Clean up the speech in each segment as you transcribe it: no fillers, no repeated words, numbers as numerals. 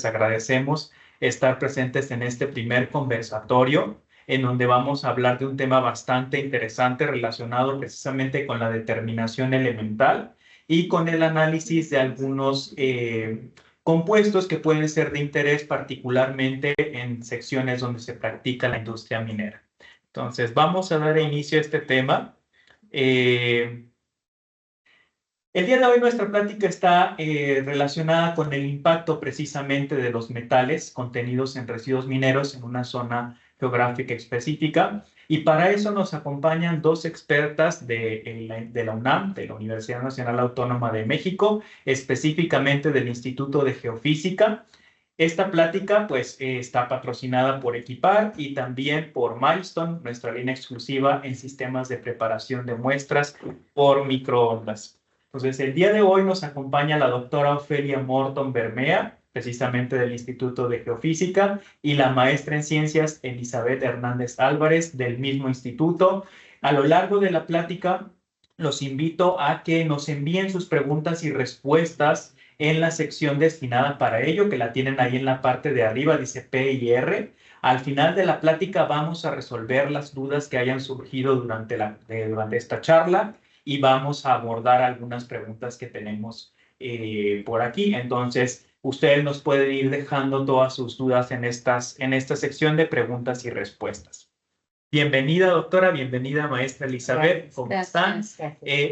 Les agradecemos estar presentes en este primer conversatorio, en donde vamos a hablar de un tema bastante interesante relacionado precisamente con la determinación elemental y con el análisis de algunos compuestos que pueden ser de interés, particularmente en secciones donde se practica la industria minera. Entonces, vamos a dar inicio a este tema. El día de hoy nuestra plática está relacionada con el impacto precisamente de los metales contenidos en residuos mineros en una zona geográfica específica, y para eso nos acompañan dos expertas de la UNAM, de la Universidad Nacional Autónoma de México, específicamente del Instituto de Geofísica. Esta plática pues está patrocinada por Equipar y también por Milestone, nuestra línea exclusiva en sistemas de preparación de muestras por microondas. Entonces, el día de hoy nos acompaña la doctora Ofelia Morton Bermea, precisamente del Instituto de Geofísica, y la maestra en ciencias Elizabeth Hernández Álvarez, del mismo instituto. A lo largo de la plática, los invito a que nos envíen sus preguntas y respuestas en la sección destinada para ello, que la tienen ahí en la parte de arriba, dice P y R. Al final de la plática vamos a resolver las dudas que hayan surgido durante esta charla, y vamos a abordar algunas preguntas que tenemos por aquí. Entonces, ustedes nos pueden ir dejando todas sus dudas en esta sección de preguntas y respuestas. Bienvenida, doctora, bienvenida, maestra Elizabeth. ¿Cómo están?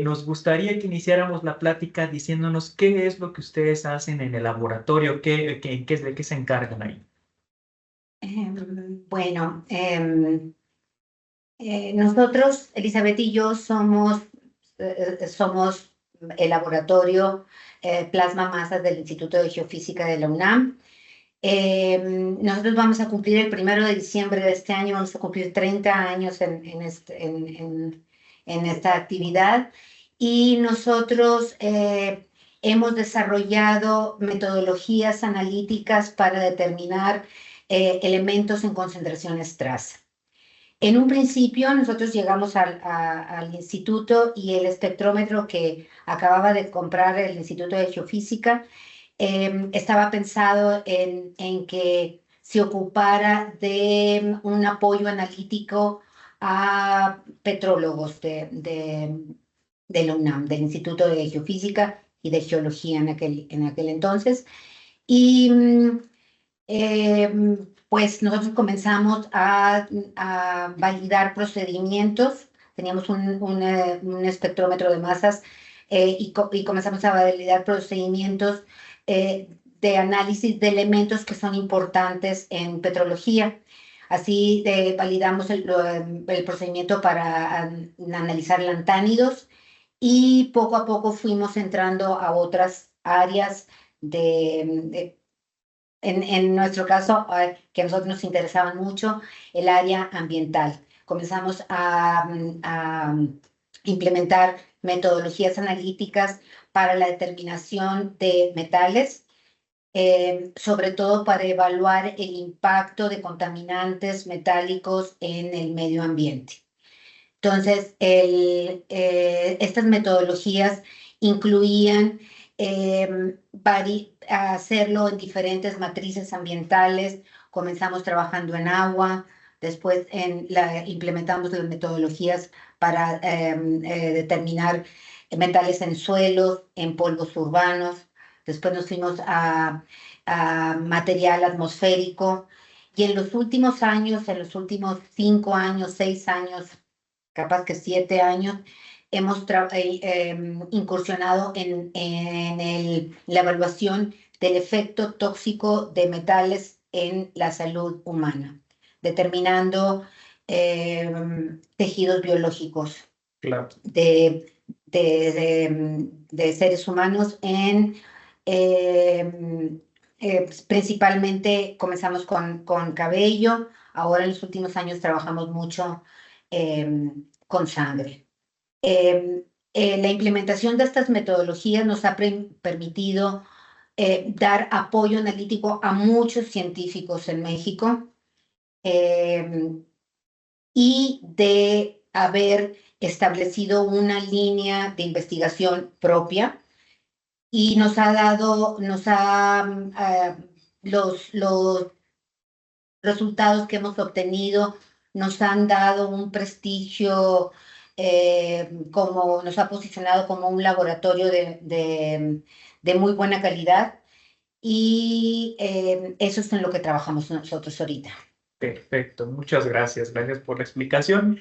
Nos gustaría que iniciáramos la plática diciéndonos qué es lo que ustedes hacen en el laboratorio, de qué se encargan ahí. Nosotros, Elizabeth y yo, somos el laboratorio Plasma Masas del Instituto de Geofísica de la UNAM. Nosotros vamos a cumplir el 1 de diciembre de este año, vamos a cumplir 30 años en esta actividad, y nosotros hemos desarrollado metodologías analíticas para determinar elementos en concentraciones traza. En un principio nosotros llegamos al instituto, y el espectrómetro que acababa de comprar el Instituto de Geofísica estaba pensado en que se ocupara de un apoyo analítico a petrólogos de la UNAM, del Instituto de Geofísica y de Geología en aquel entonces. Y pues nosotros comenzamos a validar procedimientos. Teníamos un espectrómetro de masas y comenzamos a validar procedimientos de análisis de elementos que son importantes en petrología. Así validamos el procedimiento para analizar lantánidos, y poco a poco fuimos entrando a otras áreas en nuestro caso, que a nosotros nos interesaba mucho, el área ambiental. Comenzamos a implementar metodologías analíticas para la determinación de metales, sobre todo para evaluar el impacto de contaminantes metálicos en el medio ambiente. Entonces, estas metodologías incluían hacerlo en diferentes matrices ambientales. Comenzamos trabajando en agua, después implementamos las metodologías para determinar metales en suelos, en polvos urbanos. Después nos fuimos a material atmosférico, y en los últimos años, en los últimos 5 años, 6 años, capaz que 7 años, hemos incursionado en la evaluación del efecto tóxico de metales en la salud humana, determinando tejidos biológicos. Claro. de seres humanos principalmente comenzamos con cabello. Ahora en los últimos años trabajamos mucho con sangre. La implementación de estas metodologías nos ha permitido dar apoyo analítico a muchos científicos en México, y de haber establecido una línea de investigación propia, y nos ha los resultados que hemos obtenido nos han dado un prestigio, como nos ha posicionado como un laboratorio de muy buena calidad, y eso es en lo que trabajamos nosotros ahorita. Perfecto, muchas gracias. Gracias por la explicación.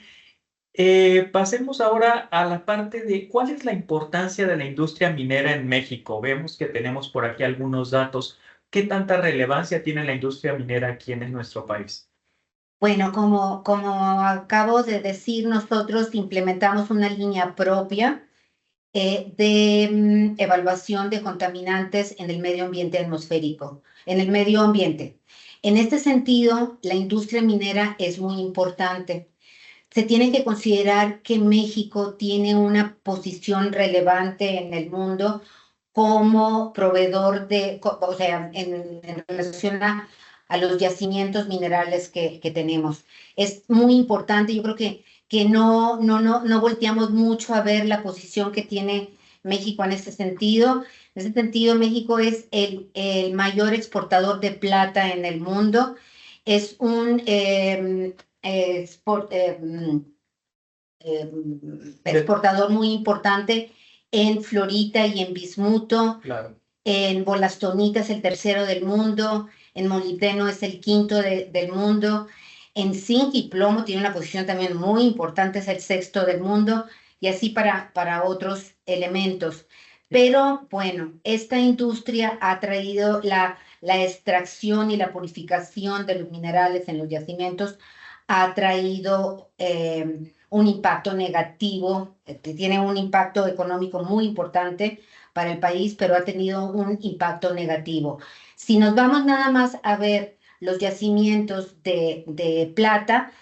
Pasemos ahora a la parte de cuál es la importancia de la industria minera en México. Vemos que tenemos por aquí algunos datos. ¿Qué tanta relevancia tiene la industria minera aquí en nuestro país? Bueno, como acabo de decir, nosotros implementamos una línea propia de evaluación de contaminantes en el medio ambiente atmosférico, en el medio ambiente. En este sentido, la industria minera es muy importante. Se tiene que considerar que México tiene una posición relevante en el mundo como proveedor o sea, en relación a los yacimientos minerales que tenemos. Es muy importante, yo creo que no volteamos mucho a ver la posición que tiene México en este sentido. En ese sentido, México es el mayor exportador de plata en el mundo. Es un exportador muy importante en fluorita y en bismuto. Claro. En bolastonita es el tercero del mundo, en molibdeno es el quinto del mundo, en zinc y plomo tiene una posición también muy importante, es el sexto del mundo, y así para otros elementos. Pero bueno, esta industria ha traído la extracción y la purificación de los minerales en los yacimientos, ha traído un impacto negativo, tiene un impacto económico muy importante para el país, pero ha tenido un impacto negativo. Si nos vamos nada más a ver los yacimientos de plata,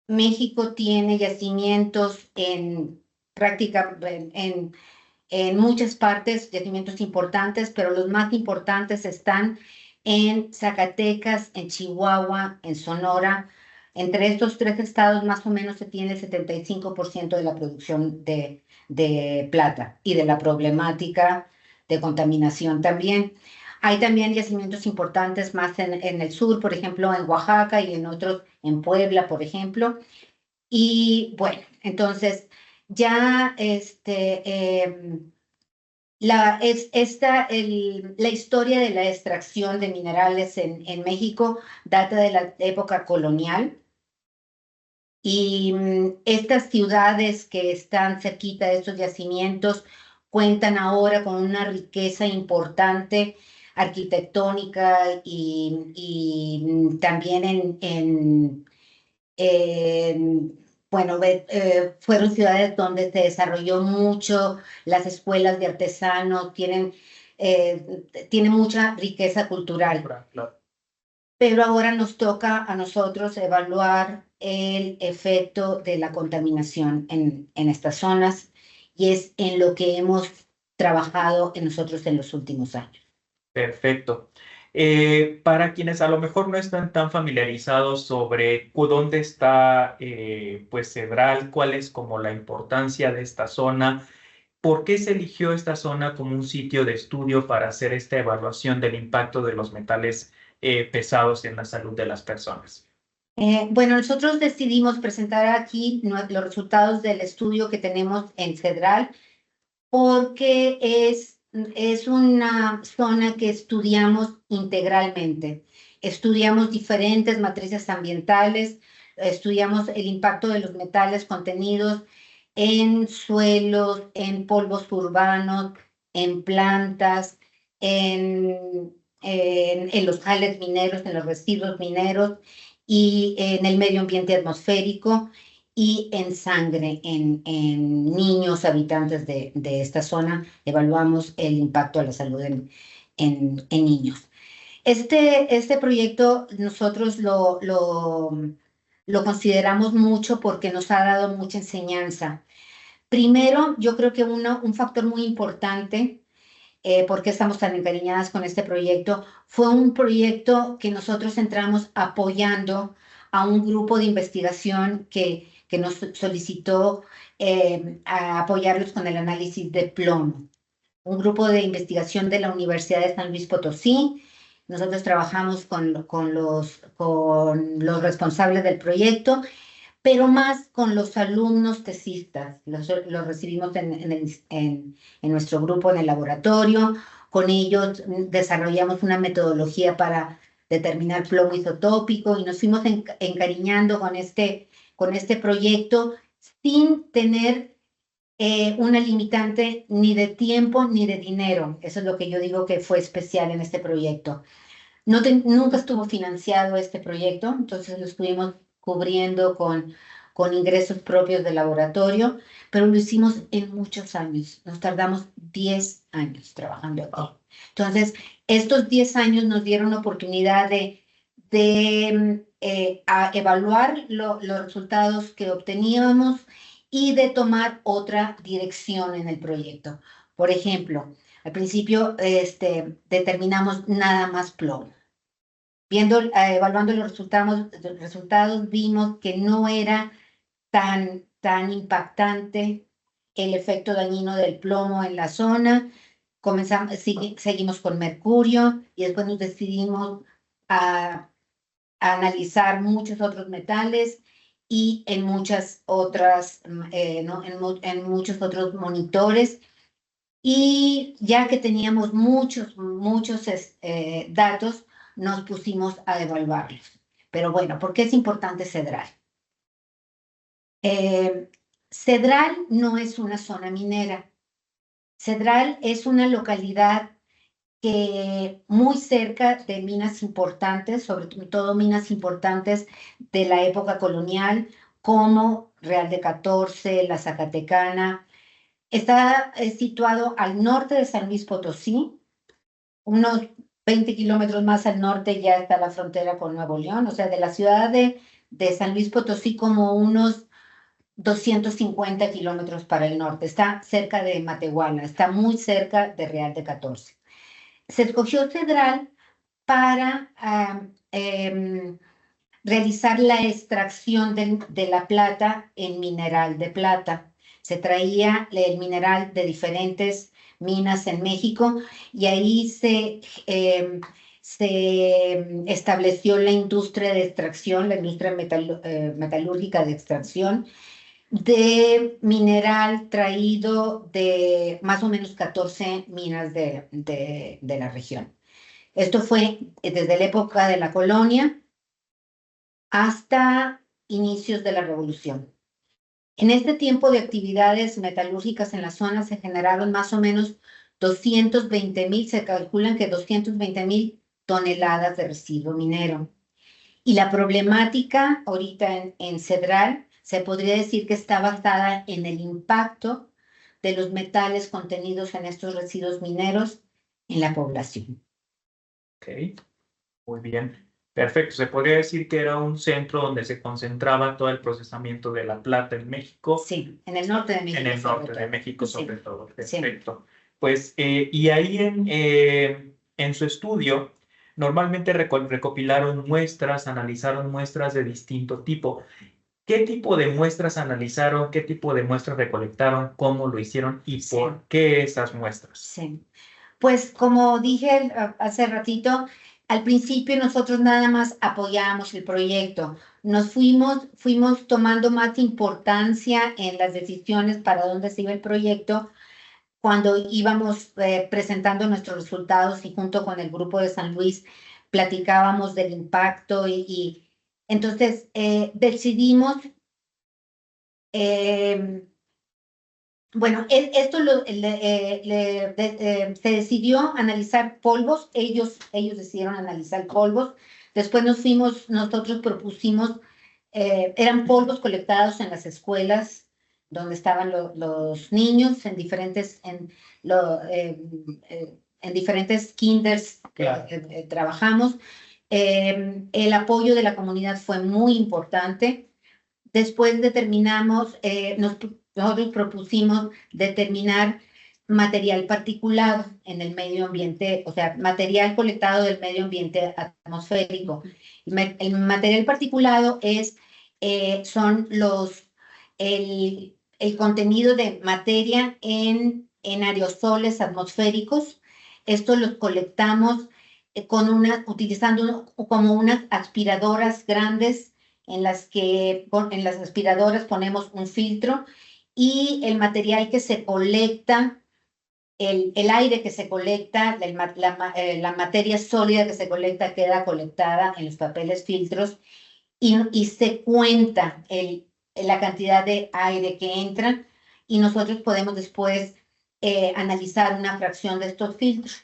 México tiene yacimientos en muchas partes, yacimientos importantes, pero los más importantes están en Zacatecas, en Chihuahua, en Sonora. Entre estos tres estados más o menos se tiene el 75% de la producción de plata y de la problemática de contaminación también. Hay también yacimientos importantes más en el sur, por ejemplo, en Oaxaca y en otros, en Puebla, por ejemplo. Y bueno, entonces ya la historia de la extracción de minerales en México data de la época colonial. Y estas ciudades que están cerquita de estos yacimientos cuentan ahora con una riqueza importante arquitectónica y también bueno, fueron ciudades donde se desarrolló mucho, las escuelas de artesanos tienen mucha riqueza cultural. Claro. Pero ahora nos toca a nosotros evaluar el efecto de la contaminación en estas zonas, y es en lo que hemos trabajado en nosotros en los últimos años. Perfecto. Para quienes a lo mejor no están tan familiarizados sobre dónde está pues Cedral, cuál es como la importancia de esta zona, ¿por qué se eligió esta zona como un sitio de estudio para hacer esta evaluación del impacto de los metales pesados en la salud de las personas? Bueno, nosotros decidimos presentar aquí los resultados del estudio que tenemos en Cedral porque es una zona que estudiamos integralmente. Estudiamos diferentes matrices ambientales, estudiamos el impacto de los metales contenidos en suelos, en polvos urbanos, en plantas, en los jales mineros, en los residuos mineros y en el medio ambiente atmosférico y en sangre, en niños habitantes de esta zona. Evaluamos el impacto a la salud en niños. Este proyecto nosotros lo consideramos mucho porque nos ha dado mucha enseñanza. Primero, yo creo que un factor muy importante, por qué estamos tan encariñadas con este proyecto, fue un proyecto que nosotros entramos apoyando a un grupo de investigación que nos solicitó a apoyarlos con el análisis de plomo. Un grupo de investigación de la Universidad de San Luis Potosí Nosotros trabajamos con los responsables del proyecto, pero más con los alumnos tesistas. Los recibimos en nuestro grupo en el laboratorio. Con ellos desarrollamos una metodología para determinar plomo isotópico y nos fuimos encariñando con este proyecto sin tener una limitante ni de tiempo ni de dinero. Eso es lo que yo digo que fue especial en este proyecto. Nunca estuvo financiado este proyecto, entonces lo estuvimos cubriendo con ingresos propios del laboratorio, pero lo hicimos en muchos años. Nos tardamos 10 años trabajando aquí. Entonces, estos 10 años nos dieron la oportunidad de evaluar los resultados que obteníamos y de tomar otra dirección en el proyecto. Por ejemplo, al principio determinamos nada más plomo. Evaluando los resultados, vimos que no era tan impactante el efecto dañino del plomo en la zona. Seguimos con mercurio y después nos decidimos a analizar muchos otros metales y en muchas otras, en muchos otros monitores. Y ya que teníamos muchos datos, nos pusimos a evaluarlos. Pero bueno, ¿por qué es importante Cedral? Cedral no es una zona minera. Cedral es una localidad que muy cerca de minas importantes, sobre todo minas importantes de la época colonial, como Real de 14, La Zacatecana. Está situado al norte de San Luis Potosí, unos 20 kilómetros más al norte ya está la frontera con Nuevo León, o sea, de la ciudad de San Luis Potosí como unos 250 kilómetros para el norte. Está cerca de Matehuala, está muy cerca de Real de 14. Se escogió Cedral para realizar la extracción de la plata en mineral de plata. Se traía el mineral de diferentes minas en México y ahí se estableció la industria de extracción, la industria metalúrgica de extracción de mineral traído de más o menos 14 minas de la región. Esto fue desde la época de la colonia hasta inicios de la revolución. En este tiempo de actividades metalúrgicas en la zona se generaron más o menos 220,000, se calculan que 220,000 toneladas de residuo minero. Y la problemática ahorita en Cedral se podría decir que está basada en el impacto de los metales contenidos en estos residuos mineros en la población. Ok, muy bien. Perfecto. Se podría decir que era un centro donde se concentraba todo el procesamiento de la plata en México. Sí, en el norte de México. En el norte de México, sobre Sí. todo. Perfecto. Sí. Pues, y ahí en su estudio, normalmente recopilaron muestras, analizaron muestras de distinto tipo. ¿Qué tipo de muestras analizaron? ¿Qué tipo de muestras recolectaron? ¿Cómo lo hicieron? ¿Y por qué esas muestras? Sí. Pues como dije hace ratito, al principio nosotros nada más apoyábamos el proyecto. Nos fuimos tomando más importancia en las decisiones para dónde se iba el proyecto cuando íbamos presentando nuestros resultados y junto con el grupo de San Luis platicábamos del impacto y entonces decidimos bueno, esto se decidió analizar polvos, ellos decidieron analizar polvos, después nosotros propusimos, eran polvos colectados en las escuelas donde estaban los niños en diferentes kinders que Claro. trabajamos. El apoyo de la comunidad fue muy importante. Después nosotros propusimos determinar material particulado en el medio ambiente, o sea, material colectado del medio ambiente atmosférico. El material particulado son el contenido de materia en aerosoles atmosféricos. Estos los colectamos como unas aspiradoras grandes en las aspiradoras ponemos un filtro y el material que se colecta, el aire que se colecta, la materia sólida que se colecta queda colectada en los papeles filtros y se cuenta la cantidad de aire que entra y nosotros podemos después analizar una fracción de estos filtros.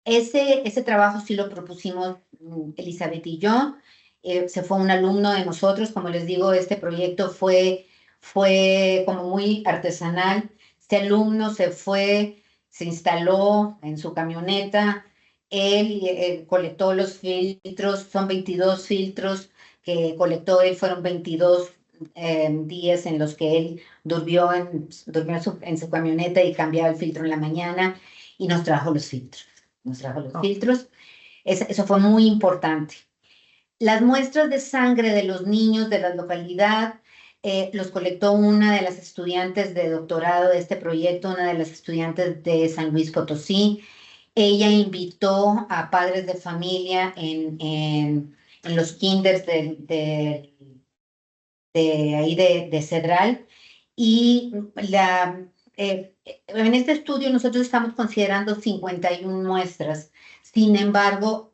Ese trabajo sí lo propusimos Elizabeth y yo. Se fue un alumno de nosotros. Como les digo, este proyecto fue como muy artesanal. Este alumno se instaló en su camioneta. Él colectó los filtros. Son 22 filtros que colectó él. Fueron 22 días en los que él durmió en su camioneta y cambiaba el filtro en la mañana y nos trajo los filtros. Filtros. Eso fue muy importante. Las muestras de sangre de los niños de la localidad los colectó una de las estudiantes de doctorado de este proyecto, una de las estudiantes de San Luis Potosí. Ella invitó a padres de familia en los kinders de ahí de Cedral y en este estudio nosotros estamos considerando 51 muestras. Sin embargo,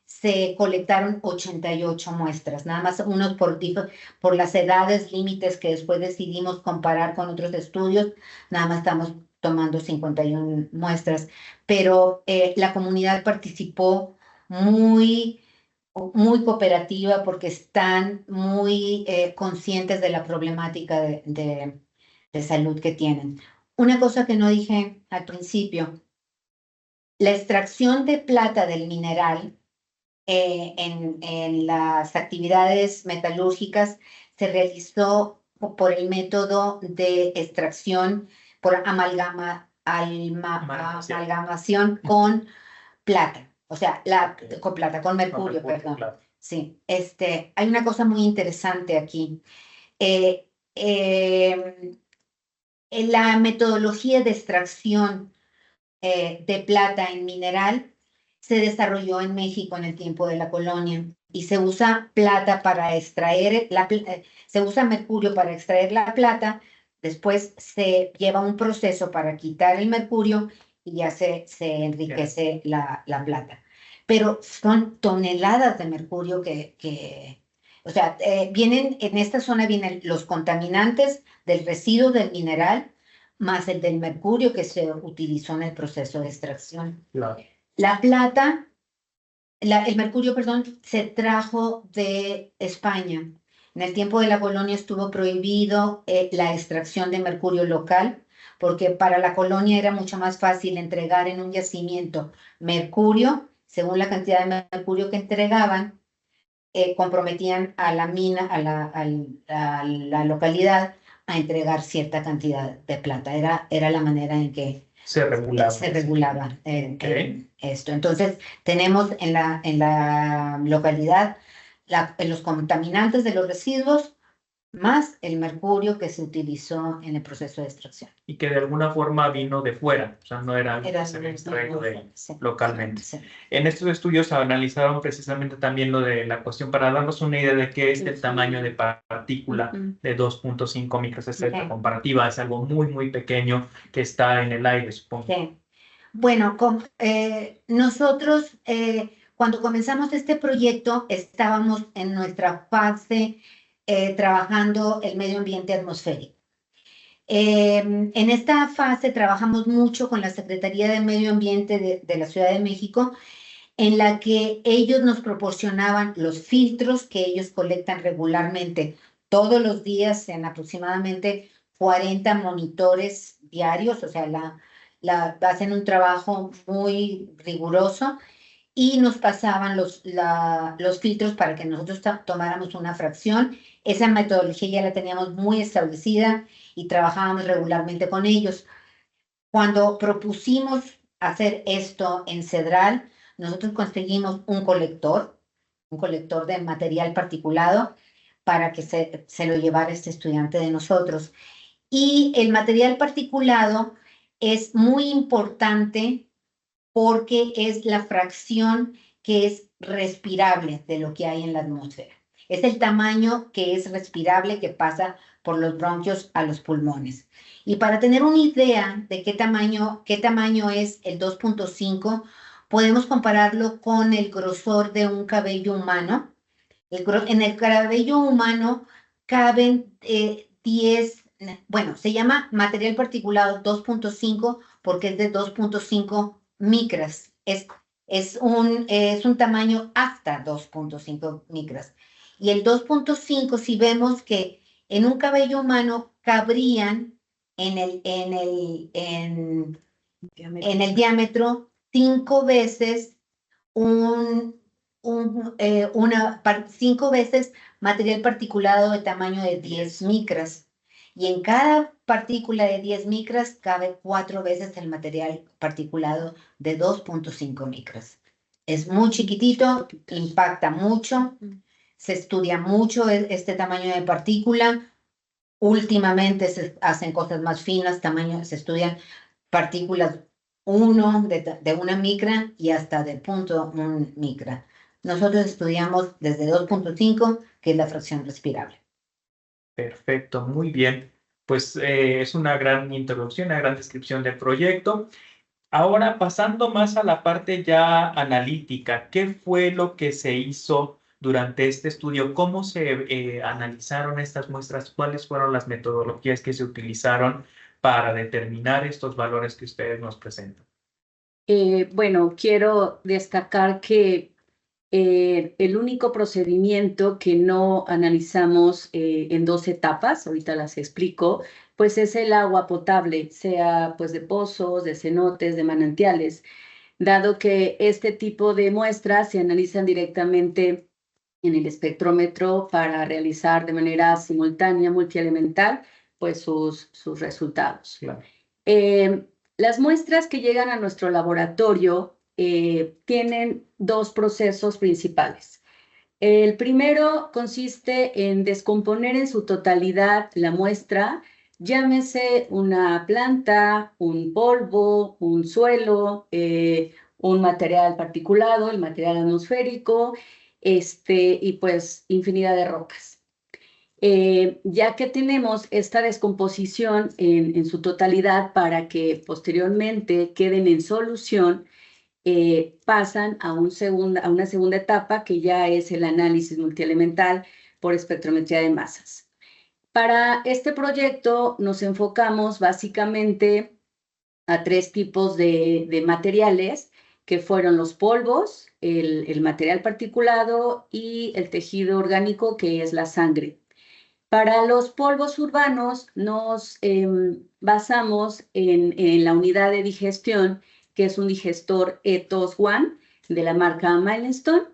se colectaron 88 muestras, nada más unos por las edades límites que después decidimos comparar con otros estudios, nada más estamos tomando 51 muestras, pero la comunidad participó muy cooperativa porque están muy conscientes de la problemática de salud que tienen. Una cosa que no dije al principio, la extracción de plata del mineral en las actividades metalúrgicas se realizó por el método de extracción por amalgamación con plata. O sea, con mercurio, perdón. Claro. Sí, hay una cosa muy interesante aquí. En la metodología de extracción de plata en mineral se desarrolló en México en el tiempo de la colonia y se usa plata para extraer, se usa mercurio para extraer la plata, después se lleva un proceso para quitar el mercurio y ya se enriquece la plata. Pero son toneladas de mercurio o sea, en esta zona vienen los contaminantes del residuo del mineral, más el del mercurio que se utilizó en el proceso de extracción. Claro. La plata, el mercurio, perdón, se trajo de España. En el tiempo de la colonia estuvo prohibido la extracción de mercurio local, porque para la colonia era mucho más fácil entregar en un yacimiento mercurio, según la cantidad de mercurio que entregaban, comprometían a la mina, a la localidad, a entregar cierta cantidad de plata. Era la manera en que se regulaba esto. Entonces, tenemos en la localidad los contaminantes de los residuos más el mercurio que se utilizó en el proceso de extracción. Y que de alguna forma vino de fuera, o sea, no era algo que se había extraído localmente. Sí. En estos estudios analizaron precisamente también lo de la cuestión para darnos una idea de qué es el tamaño de partícula de 2.5 micros. Esta comparativa es algo muy, muy pequeño que está en el aire, supongo. Sí. Bueno, nosotros cuando comenzamos este proyecto estábamos en nuestra fase trabajando el medio ambiente atmosférico. En esta fase trabajamos mucho con la Secretaría de Medio Ambiente de la Ciudad de México, en la que ellos nos proporcionaban los filtros que ellos colectan regularmente todos los días en aproximadamente 40 monitores diarios, o sea, hacen un trabajo muy riguroso y nos pasaban los filtros para que nosotros tomáramos una fracción. Esa metodología ya la teníamos muy establecida y trabajábamos regularmente con ellos. Cuando propusimos hacer esto en Cedral, nosotros conseguimos un colector de material particulado para que se lo llevara este estudiante de nosotros. Y el material particulado es muy importante porque es la fracción que es respirable de lo que hay en la atmósfera. Es el tamaño que es respirable que pasa por los bronquios a los pulmones. Y para tener una idea de qué tamaño es el 2.5, podemos compararlo con el grosor de un cabello humano. En el cabello humano caben 10, bueno, se llama material particulado 2.5 porque es de 2.5 micras. Es un tamaño hasta 2.5 micras. Y el 2.5, si vemos que en un cabello humano cabrían en el diámetro 5 veces cinco veces material particulado de tamaño de 10 micras. Y en cada partícula de 10 micras cabe 4 veces el material particulado de 2.5 micras. Es muy chiquitito, impacta mucho, se estudia mucho este tamaño de partícula. Últimamente se hacen cosas más finas, se estudian partículas 1 de 1 micra y hasta de 0.1 micra. Nosotros estudiamos desde 2.5, que es la fracción respirable. Perfecto, muy bien. Pues es una gran introducción, una gran descripción del proyecto. Ahora, pasando más a la parte ya analítica, ¿qué fue lo que se hizo durante este estudio? ¿Cómo se analizaron estas muestras? ¿Cuáles fueron las metodologías que se utilizaron para determinar estos valores que ustedes nos presentan? Bueno, quiero destacar que el único procedimiento que no analizamos en 2 etapas, ahorita las explico, pues es el agua potable, sea pues de pozos, de cenotes, de manantiales, dado que este tipo de muestras se analizan directamente en el espectrómetro para realizar de manera simultánea, multielemental, pues sus resultados. Claro. Las muestras que llegan a nuestro laboratorio tienen 2 procesos principales. El primero consiste en descomponer en su totalidad la muestra, llámese una planta, un polvo, un suelo, un material particulado, el material atmosférico, y pues infinidad de rocas. Ya que tenemos esta descomposición en su totalidad para que posteriormente queden en solución, pasan a una segunda etapa que ya es el análisis multielemental por espectrometría de masas. Para este proyecto nos enfocamos básicamente a 3 tipos de materiales, que fueron los polvos, el material particulado y el tejido orgánico, que es la sangre. Para los polvos urbanos nos basamos en la unidad de digestión, que es un digestor Ethos One de la marca Milestone,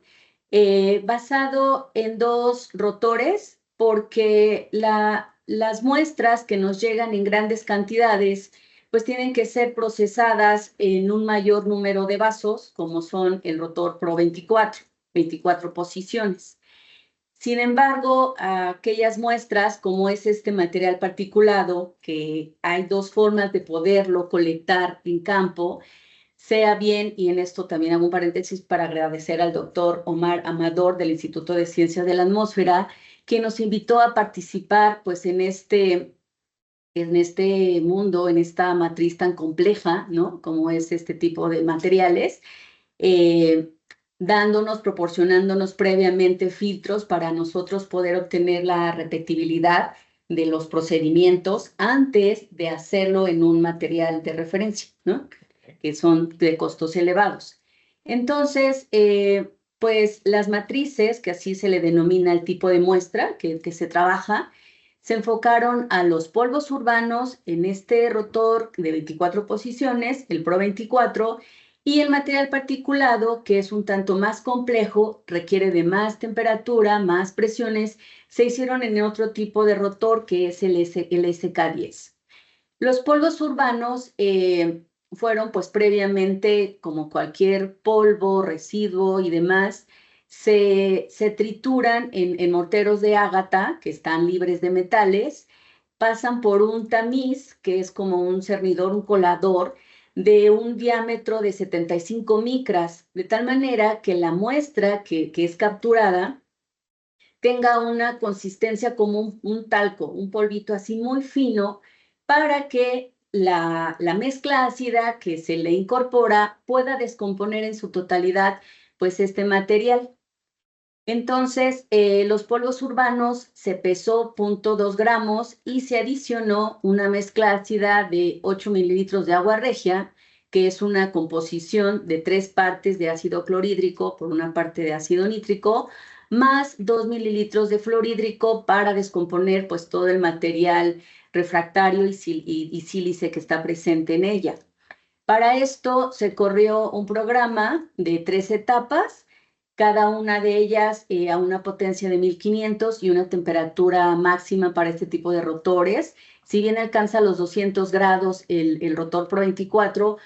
basado en 2 rotores, porque las muestras que nos llegan en grandes cantidades pues tienen que ser procesadas en un mayor número de vasos, como son el rotor Pro 24 posiciones. Sin embargo, aquellas muestras, como es este material particulado, que hay 2 formas de poderlo colectar en campo, sea bien, y en esto también hago un paréntesis para agradecer al doctor Omar Amador del Instituto de Ciencias de la Atmósfera, que nos invitó a participar pues en este mundo, en esta matriz tan compleja, ¿no? Como es este tipo de materiales, proporcionándonos previamente filtros para nosotros poder obtener la repetibilidad de los procedimientos antes de hacerlo en un material de referencia, ¿no? Que son de costos elevados. Entonces, pues las matrices, que así se le denomina el tipo de muestra que se trabaja, se enfocaron a los polvos urbanos en este rotor de 24 posiciones, el Pro 24, y el material particulado, que es un tanto más complejo, requiere de más temperatura, más presiones, se hicieron en otro tipo de rotor, que es el SK10. Los polvos urbanos fueron pues previamente, como cualquier polvo, residuo y demás, se trituran en morteros de ágata, que están libres de metales, pasan por un tamiz, que es como un cernidor, un colador, de un diámetro de 75 micras, de tal manera que la muestra que es capturada tenga una consistencia como un talco, un polvito así muy fino, para que la mezcla ácida que se le incorpora pueda descomponer en su totalidad pues este material. Entonces, los polvos urbanos se pesó 0.2 gramos y se adicionó una mezcla ácida de 8 mililitros de agua regia, que es una composición de 3 partes de ácido clorhídrico por una parte de ácido nítrico, más 2 mililitros de fluorhídrico para descomponer pues todo el material refractario y sílice que está presente en ella. Para esto se corrió un programa de 3 etapas, cada una de ellas a una potencia de 1500 y una temperatura máxima para este tipo de rotores. Si bien alcanza los 200 grados el rotor Pro 24,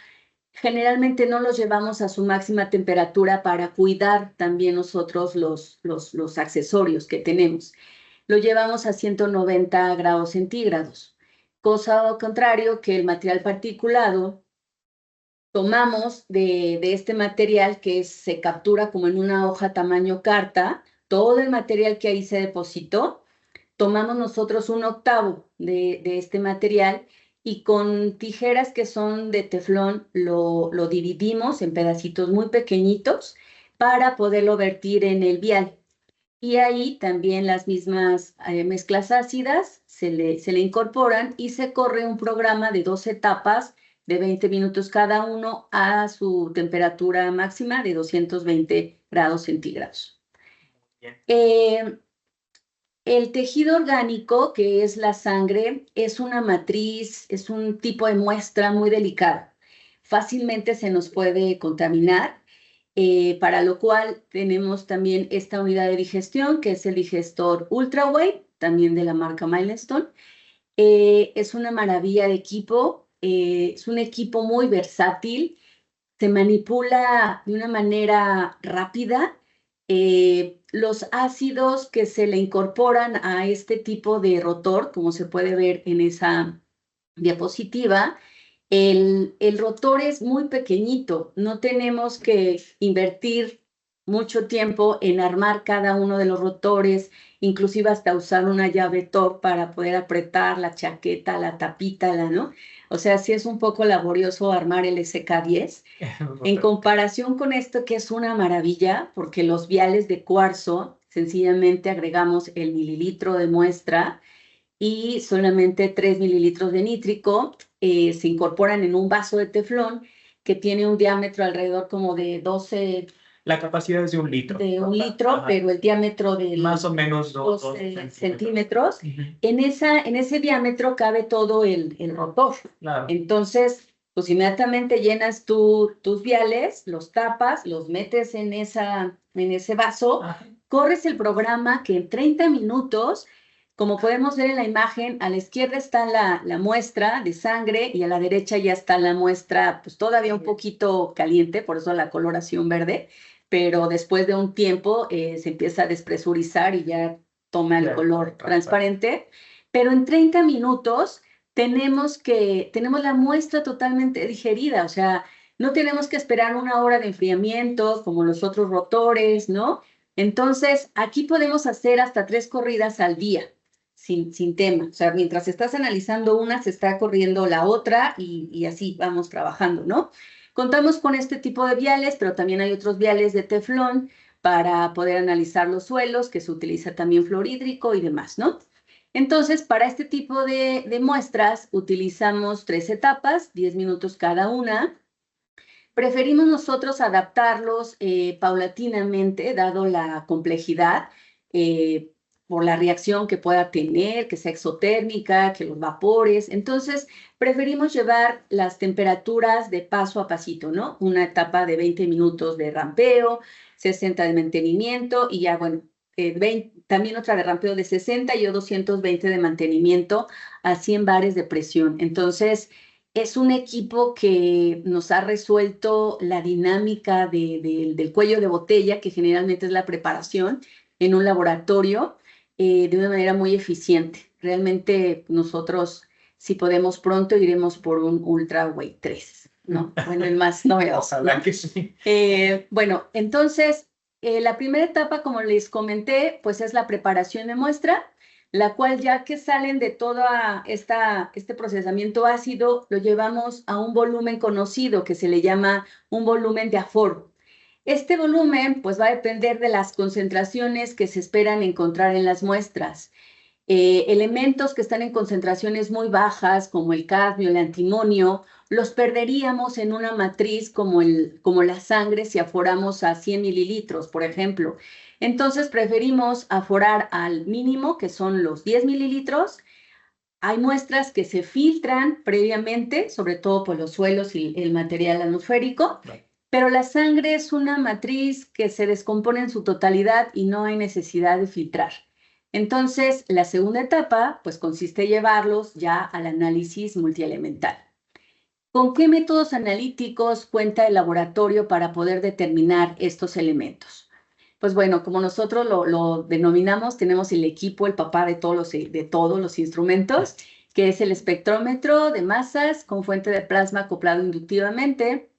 generalmente no los llevamos a su máxima temperatura para cuidar también nosotros los accesorios que tenemos. Lo llevamos a 190 grados centígrados. Cosa al contrario que el material particulado, tomamos de este material que se captura como en una hoja tamaño carta, todo el material que ahí se depositó, tomamos nosotros 1/8 de este material y con tijeras que son de teflón lo dividimos en pedacitos muy pequeñitos para poderlo vertir en el vial. Y ahí también las mismas mezclas ácidas se le incorporan y se corre un programa de 2 etapas de 20 minutos cada uno a su temperatura máxima de 220 grados centígrados. El tejido orgánico, que es la sangre, es una matriz, es un tipo de muestra muy delicada. Fácilmente se nos puede contaminar, para lo cual tenemos también esta unidad de digestión, que es el digestor Ultrawave, también de la marca Milestone. Es una maravilla de equipo, es un equipo muy versátil, se manipula de una manera rápida. Los ácidos que se le incorporan a este tipo de rotor, como se puede ver en esa diapositiva, el rotor es muy pequeñito, no tenemos que invertir mucho tiempo en armar cada uno de los rotores, inclusive hasta usar una llave Torx para poder apretar la chaqueta, la tapita, ¿no? O sea, sí es un poco laborioso armar el SK10. En comparación con esto, que es una maravilla, porque los viales de cuarzo, sencillamente agregamos el mililitro de muestra y solamente 3 mililitros de nítrico, se incorporan en un vaso de teflón que tiene un diámetro alrededor como de 12... La capacidad es de 1 litro. De 1 litro, ajá, pero el diámetro de más o menos 12 centímetros. En ese diámetro cabe todo el rotor. Claro. Entonces, pues inmediatamente llenas tus viales, los tapas, los metes en ese vaso, ajá, corres el programa que en 30 minutos, como podemos ver en la imagen, a la izquierda está la muestra de sangre y a la derecha ya está la muestra, pues todavía un poquito caliente, por eso la coloración verde, pero después de un tiempo se empieza a despresurizar y ya toma el color transparente. Pero en 30 minutos tenemos la muestra totalmente digerida, o sea, no tenemos que esperar 1 hora de enfriamiento como los otros rotores, ¿no? Entonces, aquí podemos hacer hasta 3 corridas al día, sin tema. O sea, mientras estás analizando una, se está corriendo la otra y así vamos trabajando, ¿no? Contamos con este tipo de viales, pero también hay otros viales de teflón para poder analizar los suelos, que se utiliza también fluorhídrico y demás, ¿no? Entonces, para este tipo de muestras utilizamos 3 etapas, 10 minutos cada una. Preferimos nosotros adaptarlos paulatinamente, dado la complejidad, por la reacción que pueda tener, que sea exotérmica, que los vapores. Entonces, preferimos llevar las temperaturas de paso a pasito, ¿no? Una etapa de 20 minutos de rampeo, 60 de mantenimiento y ya, bueno, también otra de rampeo de 60 y 220 de mantenimiento a 100 bares de presión. Entonces, es un equipo que nos ha resuelto la dinámica del cuello de botella, que generalmente es la preparación en un laboratorio, de una manera muy eficiente. Realmente nosotros, si podemos pronto, iremos por un Ultrawave 3. ¿no? Bueno, el más novedoso, Ojalá ¿no? que sí. Bueno, entonces, la primera etapa, como les comenté, pues es la preparación de muestra, la cual ya que salen de toda este procesamiento ácido, lo llevamos a un volumen conocido que se le llama un volumen de aforo. Este volumen, pues va a depender de las concentraciones que se esperan encontrar en las muestras. Elementos que están en concentraciones muy bajas, como el cadmio, el antimonio, los perderíamos en una matriz como la sangre si aforamos a 100 mililitros, por ejemplo. Entonces preferimos aforar al mínimo, que son los 10 mililitros. Hay muestras que se filtran previamente, sobre todo por los suelos y el material atmosférico, pero la sangre es una matriz que se descompone en su totalidad y no hay necesidad de filtrar. Entonces, la segunda etapa, pues consiste en llevarlos ya al análisis multielemental. ¿Con qué métodos analíticos cuenta el laboratorio para poder determinar estos elementos? Pues bueno, como nosotros lo denominamos, tenemos el equipo, el papá de todos los instrumentos, que es el espectrómetro de masas con fuente de plasma acoplado inductivamente,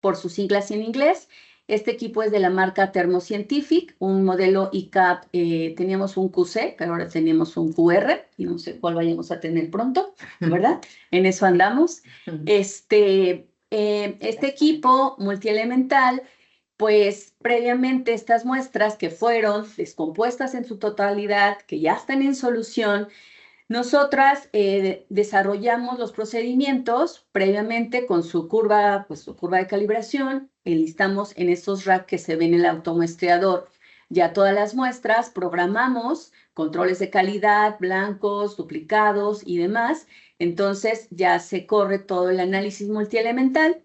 por sus siglas en inglés. Este equipo es de la marca Thermoscientific, un modelo ICAP, teníamos un QC, pero ahora tenemos un QR, y no sé cuál vayamos a tener pronto, ¿verdad? En eso andamos. Este equipo multielemental, pues previamente estas muestras que fueron descompuestas en su totalidad, que ya están en solución, nosotras desarrollamos los procedimientos previamente con su curva de calibración, enlistamos en estos racks que se ven en el automuestreador ya todas las muestras, programamos controles de calidad, blancos, duplicados y demás. Entonces ya se corre todo el análisis multielemental.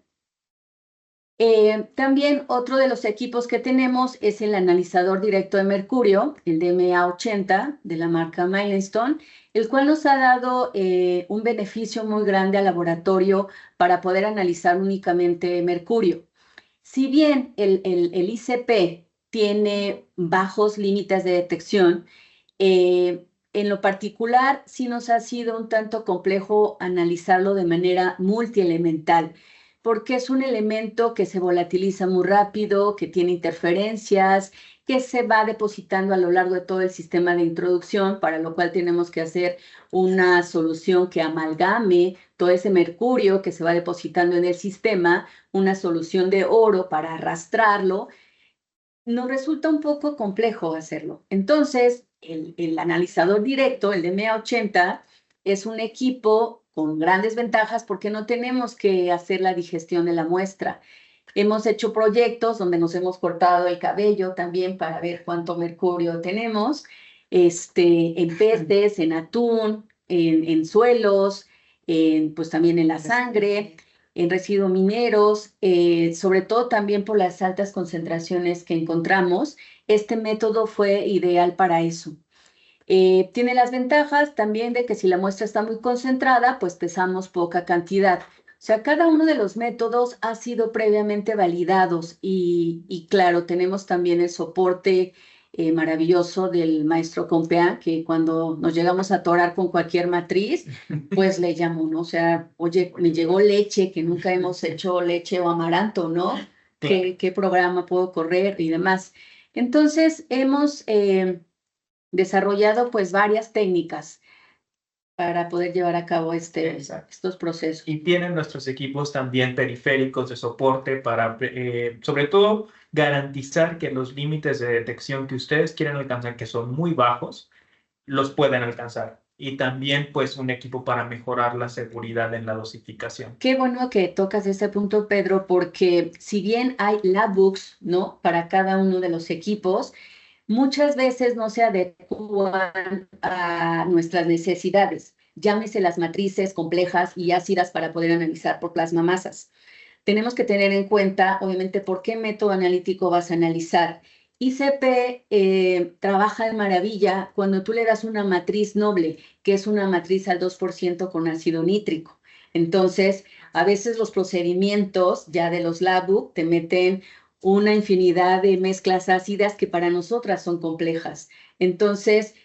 También otro de los equipos que tenemos es el analizador directo de mercurio, el DMA80 de la marca Milestone, el cual nos ha dado un beneficio muy grande al laboratorio para poder analizar únicamente mercurio. Si bien el ICP tiene bajos límites de detección, en lo particular sí nos ha sido un tanto complejo analizarlo de manera multielemental, porque es un elemento que se volatiliza muy rápido, que tiene interferencias, que se va depositando a lo largo de todo el sistema de introducción, para lo cual tenemos que hacer una solución que amalgame todo ese mercurio que se va depositando en el sistema, una solución de oro para arrastrarlo. Nos resulta un poco complejo hacerlo. Entonces, el analizador directo, el DMA80, es un equipo con grandes ventajas porque no tenemos que hacer la digestión de la muestra. Hemos hecho proyectos donde nos hemos cortado el cabello también para ver cuánto mercurio tenemos, en peces, en atún, en suelos, pues también en la sangre, en residuos mineros, sobre todo también por las altas concentraciones que encontramos. Este método fue ideal para eso. Tiene las ventajas también de que si la muestra está muy concentrada, pues pesamos poca cantidad. O sea, cada uno de los métodos ha sido previamente validados y claro, tenemos también el soporte maravilloso del maestro Compeán, que cuando nos llegamos a atorar con cualquier matriz, pues le llamo, ¿no? O sea, oye, me llegó leche, que nunca hemos hecho leche o amaranto, ¿no? ¿Qué programa puedo correr y demás? Entonces, hemos desarrollado pues varias técnicas para poder llevar a cabo estos procesos. Y tienen nuestros equipos también periféricos de soporte para, sobre todo, garantizar que los límites de detección que ustedes quieren alcanzar, que son muy bajos, los pueden alcanzar. Y también, pues, un equipo para mejorar la seguridad en la dosificación. Qué bueno que tocas ese punto, Pedro, porque si bien hay labbooks, ¿no?, para cada uno de los equipos, muchas veces no se adecuan a nuestras necesidades. Llámese las matrices complejas y ácidas para poder analizar por plasmamasas. Tenemos que tener en cuenta, obviamente, por qué método analítico vas a analizar. ICP trabaja de maravilla cuando tú le das una matriz noble, que es una matriz al 2% con ácido nítrico. Entonces, a veces los procedimientos ya de los labbook te meten una infinidad de mezclas ácidas que para nosotras son complejas. Entonces,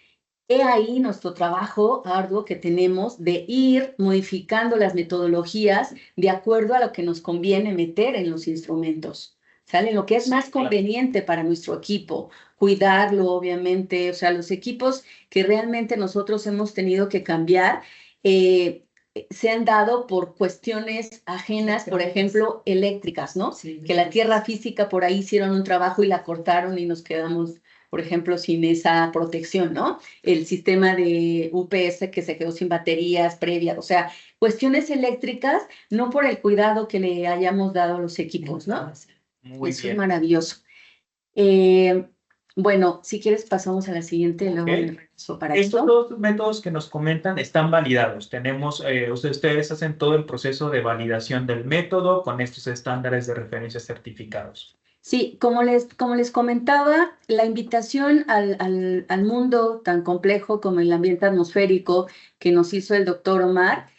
He ahí nuestro trabajo arduo que tenemos de ir modificando las metodologías de acuerdo a lo que nos conviene meter en los instrumentos, ¿sale? Lo que es más conveniente para nuestro equipo, cuidarlo, obviamente, o sea, los equipos que realmente nosotros hemos tenido que cambiar, se han dado por cuestiones ajenas, por ejemplo, eléctricas, ¿no? Sí. Que la tierra física por ahí hicieron un trabajo y la cortaron y nos quedamos, por ejemplo, sin esa protección, ¿no? El sistema de UPS que se quedó sin baterías previas, o sea, cuestiones eléctricas, no por el cuidado que le hayamos dado a los equipos, ¿no? Muy Eso es bien. maravilloso. Bueno, si quieres pasamos a la siguiente, luego Ok. me regreso para Estos esto. dos métodos que nos comentan están validados. Tenemos, ustedes hacen todo el proceso de validación del método con estos estándares de referencia certificados. Sí, como les comentaba, la invitación al mundo tan complejo como el ambiente atmosférico que nos hizo el doctor Omar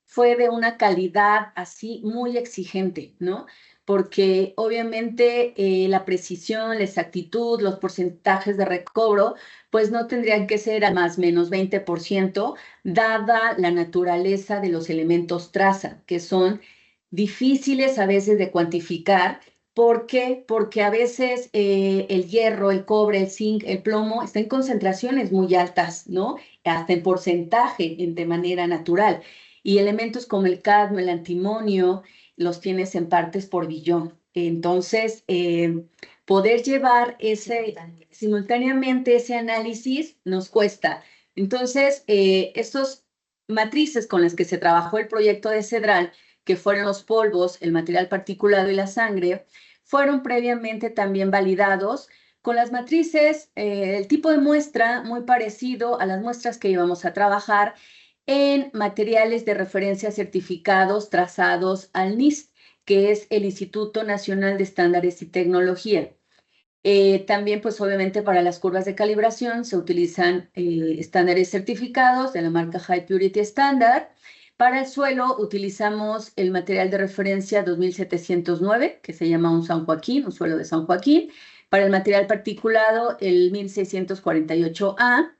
fue de una calidad así muy exigente, ¿no? Porque obviamente la precisión, la exactitud, los porcentajes de recobro, pues no tendrían que ser a más menos 20%, dada la naturaleza de los elementos traza, que son difíciles a veces de cuantificar. ¿Por qué? Porque a veces el hierro, el cobre, el zinc, el plomo están en concentraciones muy altas, ¿no? Hasta en porcentaje, de manera natural. Y elementos como el cadmio, el antimonio, los tienes en partes por billón. Entonces, poder llevar simultáneamente ese análisis nos cuesta. Entonces, estos matrices con las que se trabajó el proyecto de Cedral, que fueron los polvos, el material particulado y la sangre, fueron previamente también validados con las matrices, el tipo de muestra muy parecido a las muestras que íbamos a trabajar en materiales de referencia certificados trazados al NIST, que es el Instituto Nacional de Estándares y Tecnología. También, pues obviamente para las curvas de calibración se utilizan estándares certificados de la marca High Purity Standard. Para el suelo utilizamos el material de referencia 2709, que se llama un San Joaquín, un suelo de San Joaquín. Para el material particulado, el 1648A.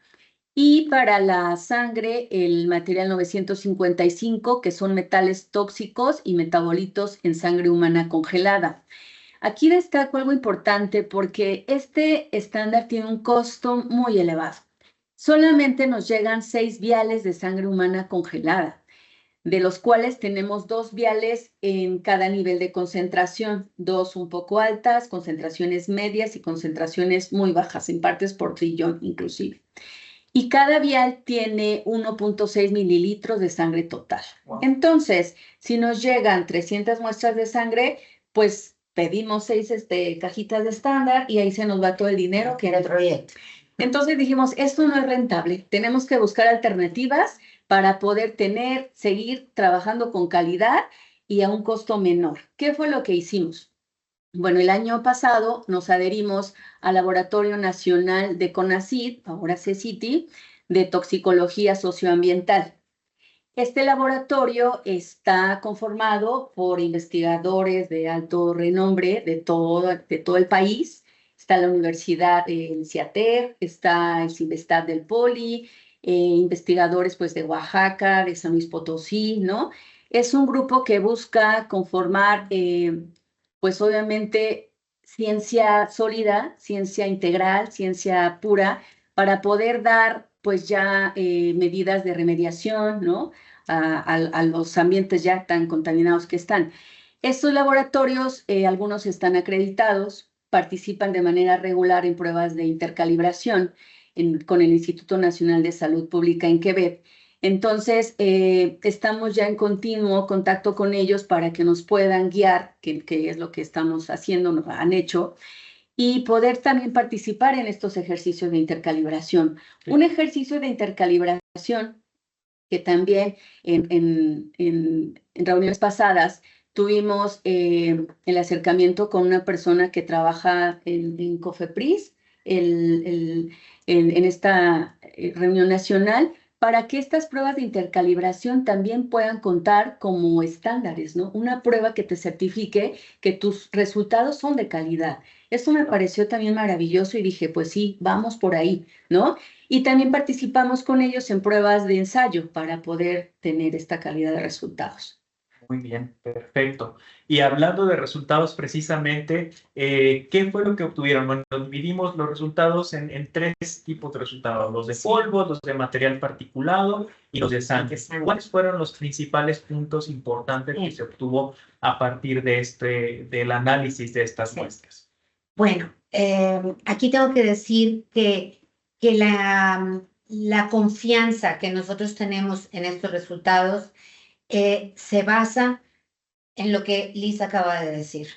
Y para la sangre, el material 955, que son metales tóxicos y metabolitos en sangre humana congelada. Aquí destaco algo importante porque este estándar tiene un costo muy elevado. Solamente nos llegan 6 viales de sangre humana congelada, de los cuales tenemos 2 viales en cada nivel de concentración, 2 un poco altas, concentraciones medias y concentraciones muy bajas, en partes por trillón inclusive. Y cada vial tiene 1.6 mililitros de sangre total. Wow. Entonces, si nos llegan 300 muestras de sangre, pues pedimos 6 cajitas de estándar y ahí se nos va todo el dinero que era el proyecto. Entonces dijimos, esto no es rentable, tenemos que buscar alternativas para poder seguir trabajando con calidad y a un costo menor. ¿Qué fue lo que hicimos? Bueno, el año pasado nos adherimos al Laboratorio Nacional de CONACYT, ahora CECITI, de Toxicología Socioambiental. Este laboratorio está conformado por investigadores de alto renombre de todo el país. Está la Universidad del CIATER, está el CIMBESTAT del Poli, investigadores pues, de Oaxaca, de San Luis Potosí, ¿no? Es un grupo que busca conformar, pues obviamente, ciencia sólida, ciencia integral, ciencia pura, para poder dar pues ya medidas de remediación, ¿no? A los ambientes ya tan contaminados que están. Estos laboratorios, algunos están acreditados, participan de manera regular en pruebas de intercalibración con el Instituto Nacional de Salud Pública en Quebec. Entonces, estamos ya en continuo contacto con ellos para que nos puedan guiar, que es lo que estamos haciendo, nos han hecho, y poder también participar en estos ejercicios de intercalibración. Sí. Un ejercicio de intercalibración que también en reuniones pasadas tuvimos el acercamiento con una persona que trabaja en COFEPRIS en esta reunión nacional, para que estas pruebas de intercalibración también puedan contar como estándares, ¿no? Una prueba que te certifique que tus resultados son de calidad. Esto me pareció también maravilloso y dije, pues sí, vamos por ahí, ¿no? Y también participamos con ellos en pruebas de ensayo para poder tener esta calidad de resultados. Muy bien, perfecto. Y hablando de resultados precisamente, ¿qué fue lo que obtuvieron? Bueno, dividimos los resultados en tres tipos de resultados, los de polvo, los de material particulado y los de sangre. ¿Cuáles fueron los principales puntos importantes que se obtuvo a partir de del análisis de estas muestras? Bueno, aquí tengo que decir que la confianza que nosotros tenemos en estos resultados se basa en lo que Liz acaba de decir,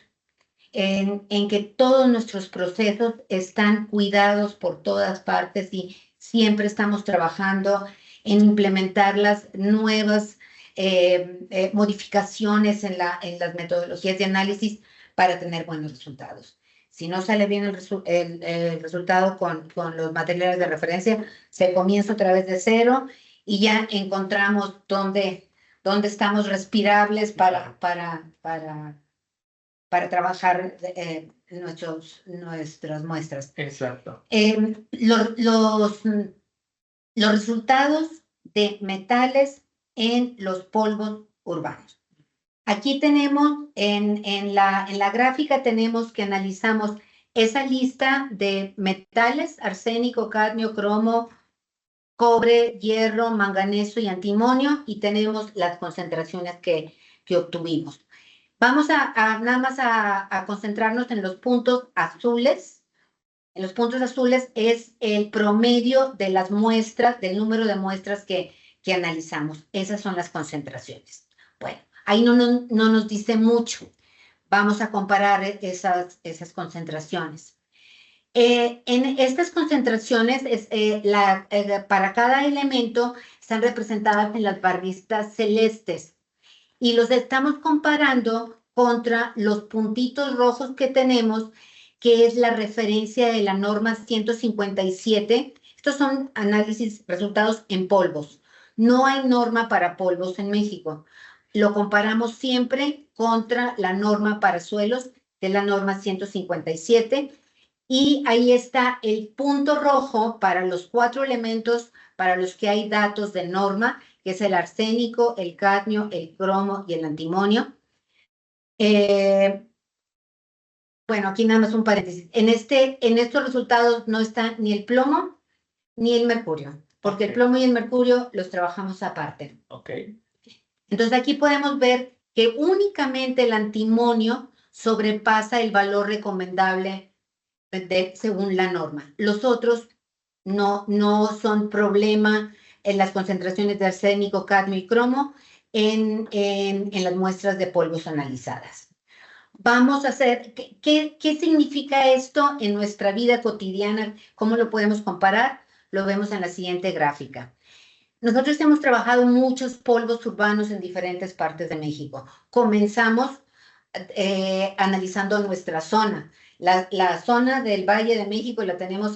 en que todos nuestros procesos están cuidados por todas partes y siempre estamos trabajando en implementar las nuevas modificaciones en las metodologías de análisis para tener buenos resultados. Si no sale bien el resultado con los materiales de referencia, se comienza otra vez de cero y ya encontramos dónde estamos respirables para trabajar nuestras muestras. Exacto. Los resultados de metales en los polvos urbanos. Aquí tenemos, en la gráfica tenemos que analizamos esa lista de metales, arsénico, cadmio, cromo, cobre, hierro, manganeso y antimonio, y tenemos las concentraciones que obtuvimos. Vamos nada más a concentrarnos en los puntos azules. En los puntos azules es el promedio de las muestras, del número de muestras que analizamos. Esas son las concentraciones. Bueno, ahí no nos dice mucho. Vamos a comparar esas concentraciones. En estas concentraciones, para cada elemento, están representadas en las barritas celestes. Y los estamos comparando contra los puntitos rojos que tenemos, que es la referencia de la norma 157. Estos son resultados en polvos. No hay norma para polvos en México. Lo comparamos siempre contra la norma para suelos de la norma 157. Y ahí está el punto rojo para los 4 elementos para los que hay datos de norma, que es el arsénico, el cadmio, el cromo y el antimonio. Bueno, aquí nada más un paréntesis. En estos resultados no está ni el plomo ni el mercurio, porque el plomo y el mercurio los trabajamos aparte. Entonces aquí podemos ver que únicamente el antimonio sobrepasa el valor recomendable según la norma. Los otros no son problema en las concentraciones de arsénico, cadmio y cromo en las muestras de polvos analizadas. Vamos a hacer, ¿qué significa esto en nuestra vida cotidiana? ¿Cómo lo podemos comparar? Lo vemos en la siguiente gráfica. Nosotros hemos trabajado muchos polvos urbanos en diferentes partes de México. Comenzamos analizando nuestra zona. La zona del Valle de México la tenemos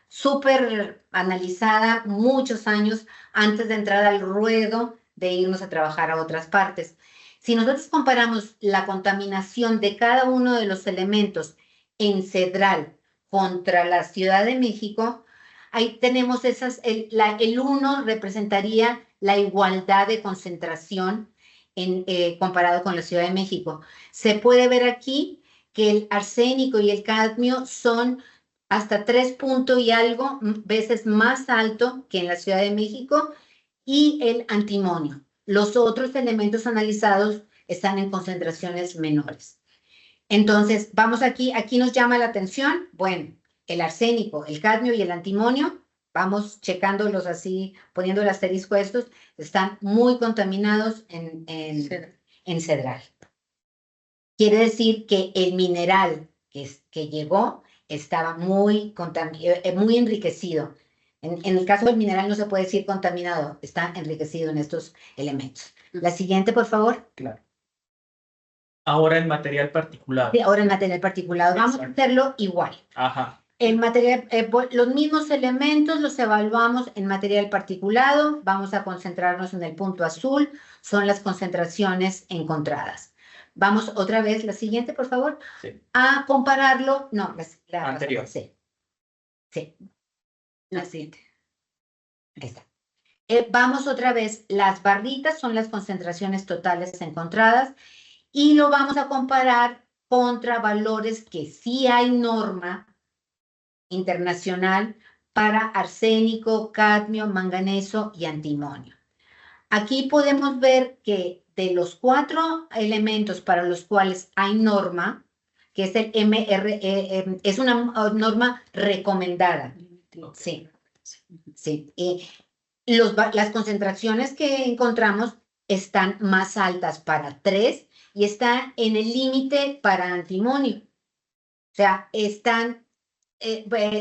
súper analizada muchos años antes de entrar al ruedo de irnos a trabajar a otras partes. Si nosotros comparamos la contaminación de cada uno de los elementos en Cedral contra la Ciudad de México, ahí tenemos el 1 representaría la igualdad de concentración comparado con la Ciudad de México. Se puede ver aquí que el arsénico y el cadmio son hasta 3 puntos y algo veces más alto que en la Ciudad de México, y el antimonio. Los otros elementos analizados están en concentraciones menores. Entonces, vamos aquí nos llama la atención, bueno, el arsénico, el cadmio y el antimonio, vamos checándolos así, poniendo el asterisco a estos, están muy contaminados en Cedral. Quiere decir que el mineral que llegó estaba muy enriquecido. En el caso del mineral no se puede decir contaminado, está enriquecido en estos elementos. La siguiente, por favor. Claro. Ahora en material particulado. Sí, ahora en material particulado. Vamos a hacerlo igual. Ajá. El material, los mismos elementos los evaluamos en material particulado. Vamos a concentrarnos en el punto azul. Son las concentraciones encontradas. Vamos otra vez, la siguiente, por favor. Sí. A compararlo. No, la anterior. Sí. La siguiente. Ahí está. Vamos otra vez. Las barritas son las concentraciones totales encontradas y lo vamos a comparar contra valores que sí hay norma internacional para arsénico, cadmio, manganeso y antimonio. Aquí podemos ver que de los 4 elementos para los cuales hay norma, que es el MRE, es una norma recomendada. Sí, sí. Las concentraciones que encontramos están más altas para 3 y están en el límite para antimonio. O sea, están,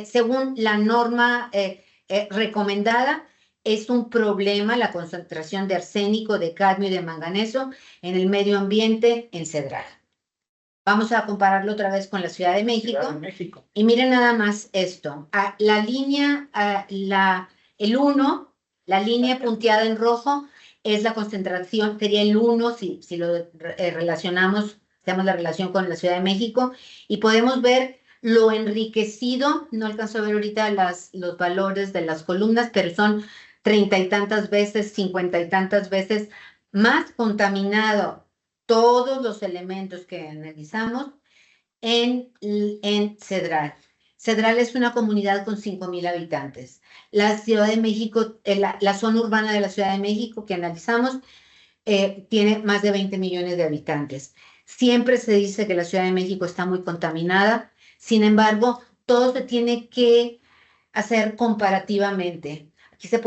según la norma recomendada, es un problema la concentración de arsénico, de cadmio y de manganeso en el medio ambiente en Cedral. Vamos a compararlo otra vez con la Ciudad de México. Ciudad de México. Y miren nada más esto. La línea, el 1, la línea punteada en rojo, es la concentración, sería el 1 si lo relacionamos, hacemos la relación con la Ciudad de México, y podemos ver lo enriquecido, no alcanzo a ver ahorita los valores de las columnas, pero son 30 y tantas veces, 50 y tantas veces más contaminado todos los elementos que analizamos en Cedral. Cedral es una comunidad con 5,000 habitantes. La Ciudad de México, la zona urbana de la Ciudad de México que analizamos, tiene más de 20 millones de habitantes. Siempre se dice que la Ciudad de México está muy contaminada, sin embargo, todo se tiene que hacer comparativamente. Aquí se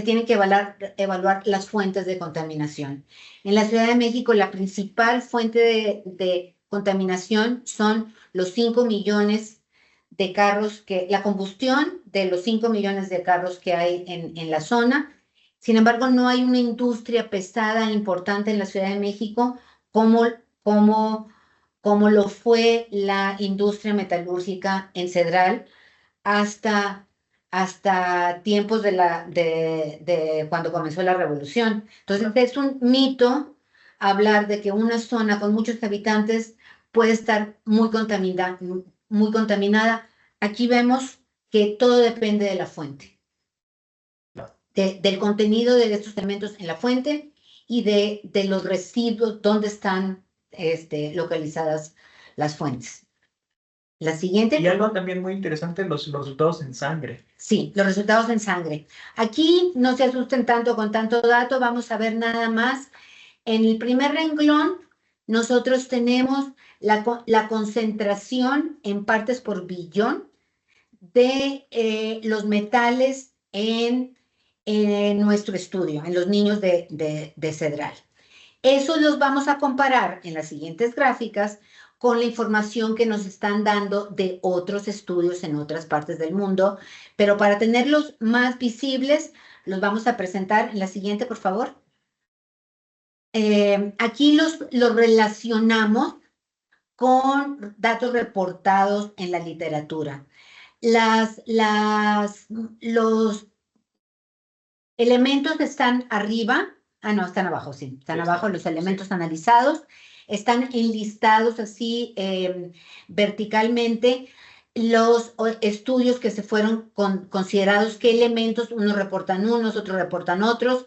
tienen que evaluar las fuentes de contaminación. En la Ciudad de México, la principal fuente de contaminación son los 5 millones de carros, la combustión de los 5 millones de carros que hay en la zona. Sin embargo, no hay una industria pesada importante en la Ciudad de México como lo fue la industria metalúrgica en Cedral hasta tiempos de cuando comenzó la revolución. Entonces, es un mito hablar de que una zona con muchos habitantes puede estar muy contaminada. Aquí vemos que todo depende de la fuente, del contenido de estos elementos en la fuente y de los residuos, donde están localizadas las fuentes. La siguiente. Y algo también muy interesante, los resultados en sangre. Sí, los resultados en sangre. Aquí no se asusten tanto con tanto dato, vamos a ver nada más. En el primer renglón, nosotros tenemos la concentración en partes por billón de los metales en nuestro estudio, en los niños de Cedral. Eso los vamos a comparar en las siguientes gráficas con la información que nos están dando de otros estudios en otras partes del mundo, pero para tenerlos más visibles, los vamos a presentar en la siguiente, por favor. Aquí los relacionamos con datos reportados en la literatura. Los elementos están arriba, no, están abajo, sí, están abajo los elementos analizados, están enlistados así verticalmente los estudios que se fueron considerados, qué elementos, unos reportan unos, otros reportan otros,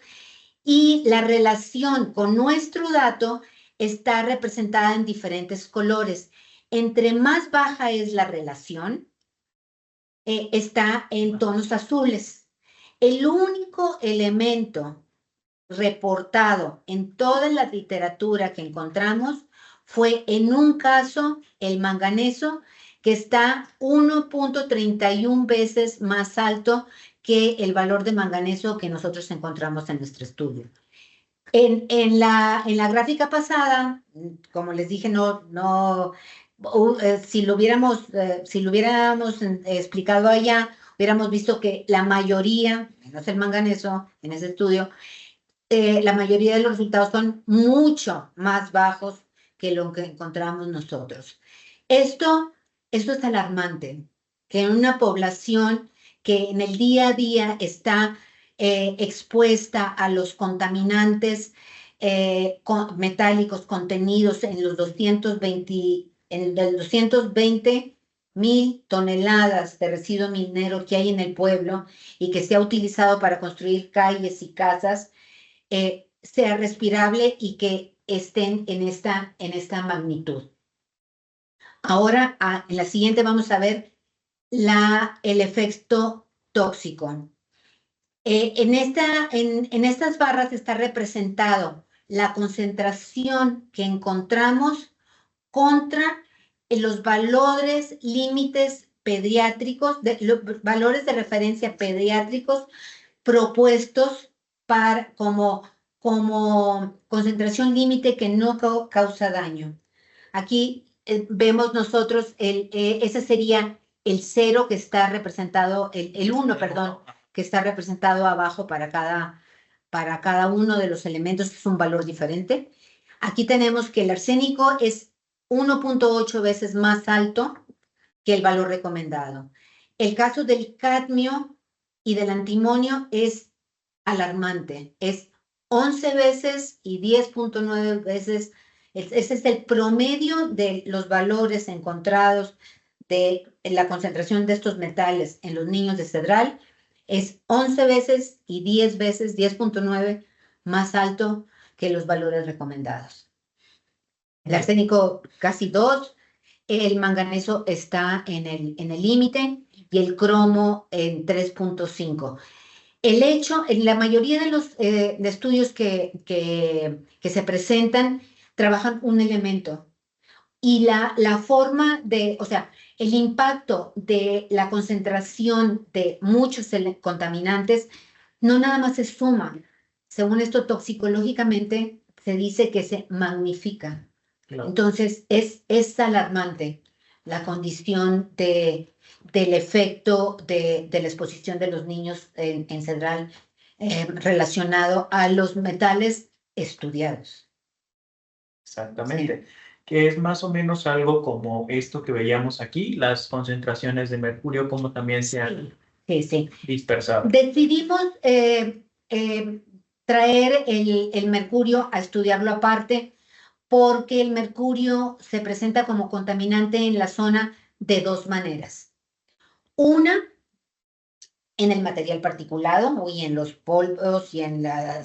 y la relación con nuestro dato está representada en diferentes colores. Entre más baja es la relación, está en tonos azules. El único elemento reportado en toda la literatura que encontramos fue en un caso el manganeso, que está 1.31 veces más alto que el valor de manganeso que nosotros encontramos en nuestro estudio. En la gráfica pasada, como les dije, si lo hubiéramos explicado allá, hubiéramos visto que la mayoría, menos el manganeso en ese estudio, la mayoría de los resultados son mucho más bajos que lo que encontramos nosotros. Esto es alarmante, que en una población que en el día a día está expuesta a los contaminantes metálicos contenidos en los 220 1000 toneladas de residuo minero que hay en el pueblo y que se ha utilizado para construir calles y casas, sea respirable y que estén en esta magnitud. Ahora, en la siguiente vamos a ver el efecto tóxico. En estas barras está representado la concentración que encontramos contra los valores límites pediátricos, los valores de referencia pediátricos propuestos como concentración límite que no causa daño. Aquí vemos nosotros, ese sería el 0 que está representado, el 1, perdón, que está representado abajo para cada uno de los elementos, es un valor diferente. Aquí tenemos que el arsénico es 1.8 veces más alto que el valor recomendado. El caso del cadmio y del antimonio es alarmante, es 11 veces y 10.9 veces. Ese es el promedio de los valores encontrados de la concentración de estos metales en los niños de Cedral. Es 11 veces y 10 veces, 10.9 más alto que los valores recomendados. El arsénico casi 2, el manganeso está en el límite y el cromo en 3.5. El hecho, en la mayoría de los estudios que se presentan, trabajan un elemento. Y la forma o sea, el impacto de la concentración de muchos contaminantes no nada más se suma. Según esto, toxicológicamente se dice que se magnifica. Claro. Entonces, es alarmante la condición del efecto de la exposición de los niños en Cedral relacionado a los metales estudiados. Exactamente. Sí. Que es más o menos algo como esto que veíamos aquí, las concentraciones de mercurio, como también se han dispersado. Decidimos traer el mercurio a estudiarlo aparte, porque el mercurio se presenta como contaminante en la zona de 2 maneras. Una, en el material particulado y en los polvos y en la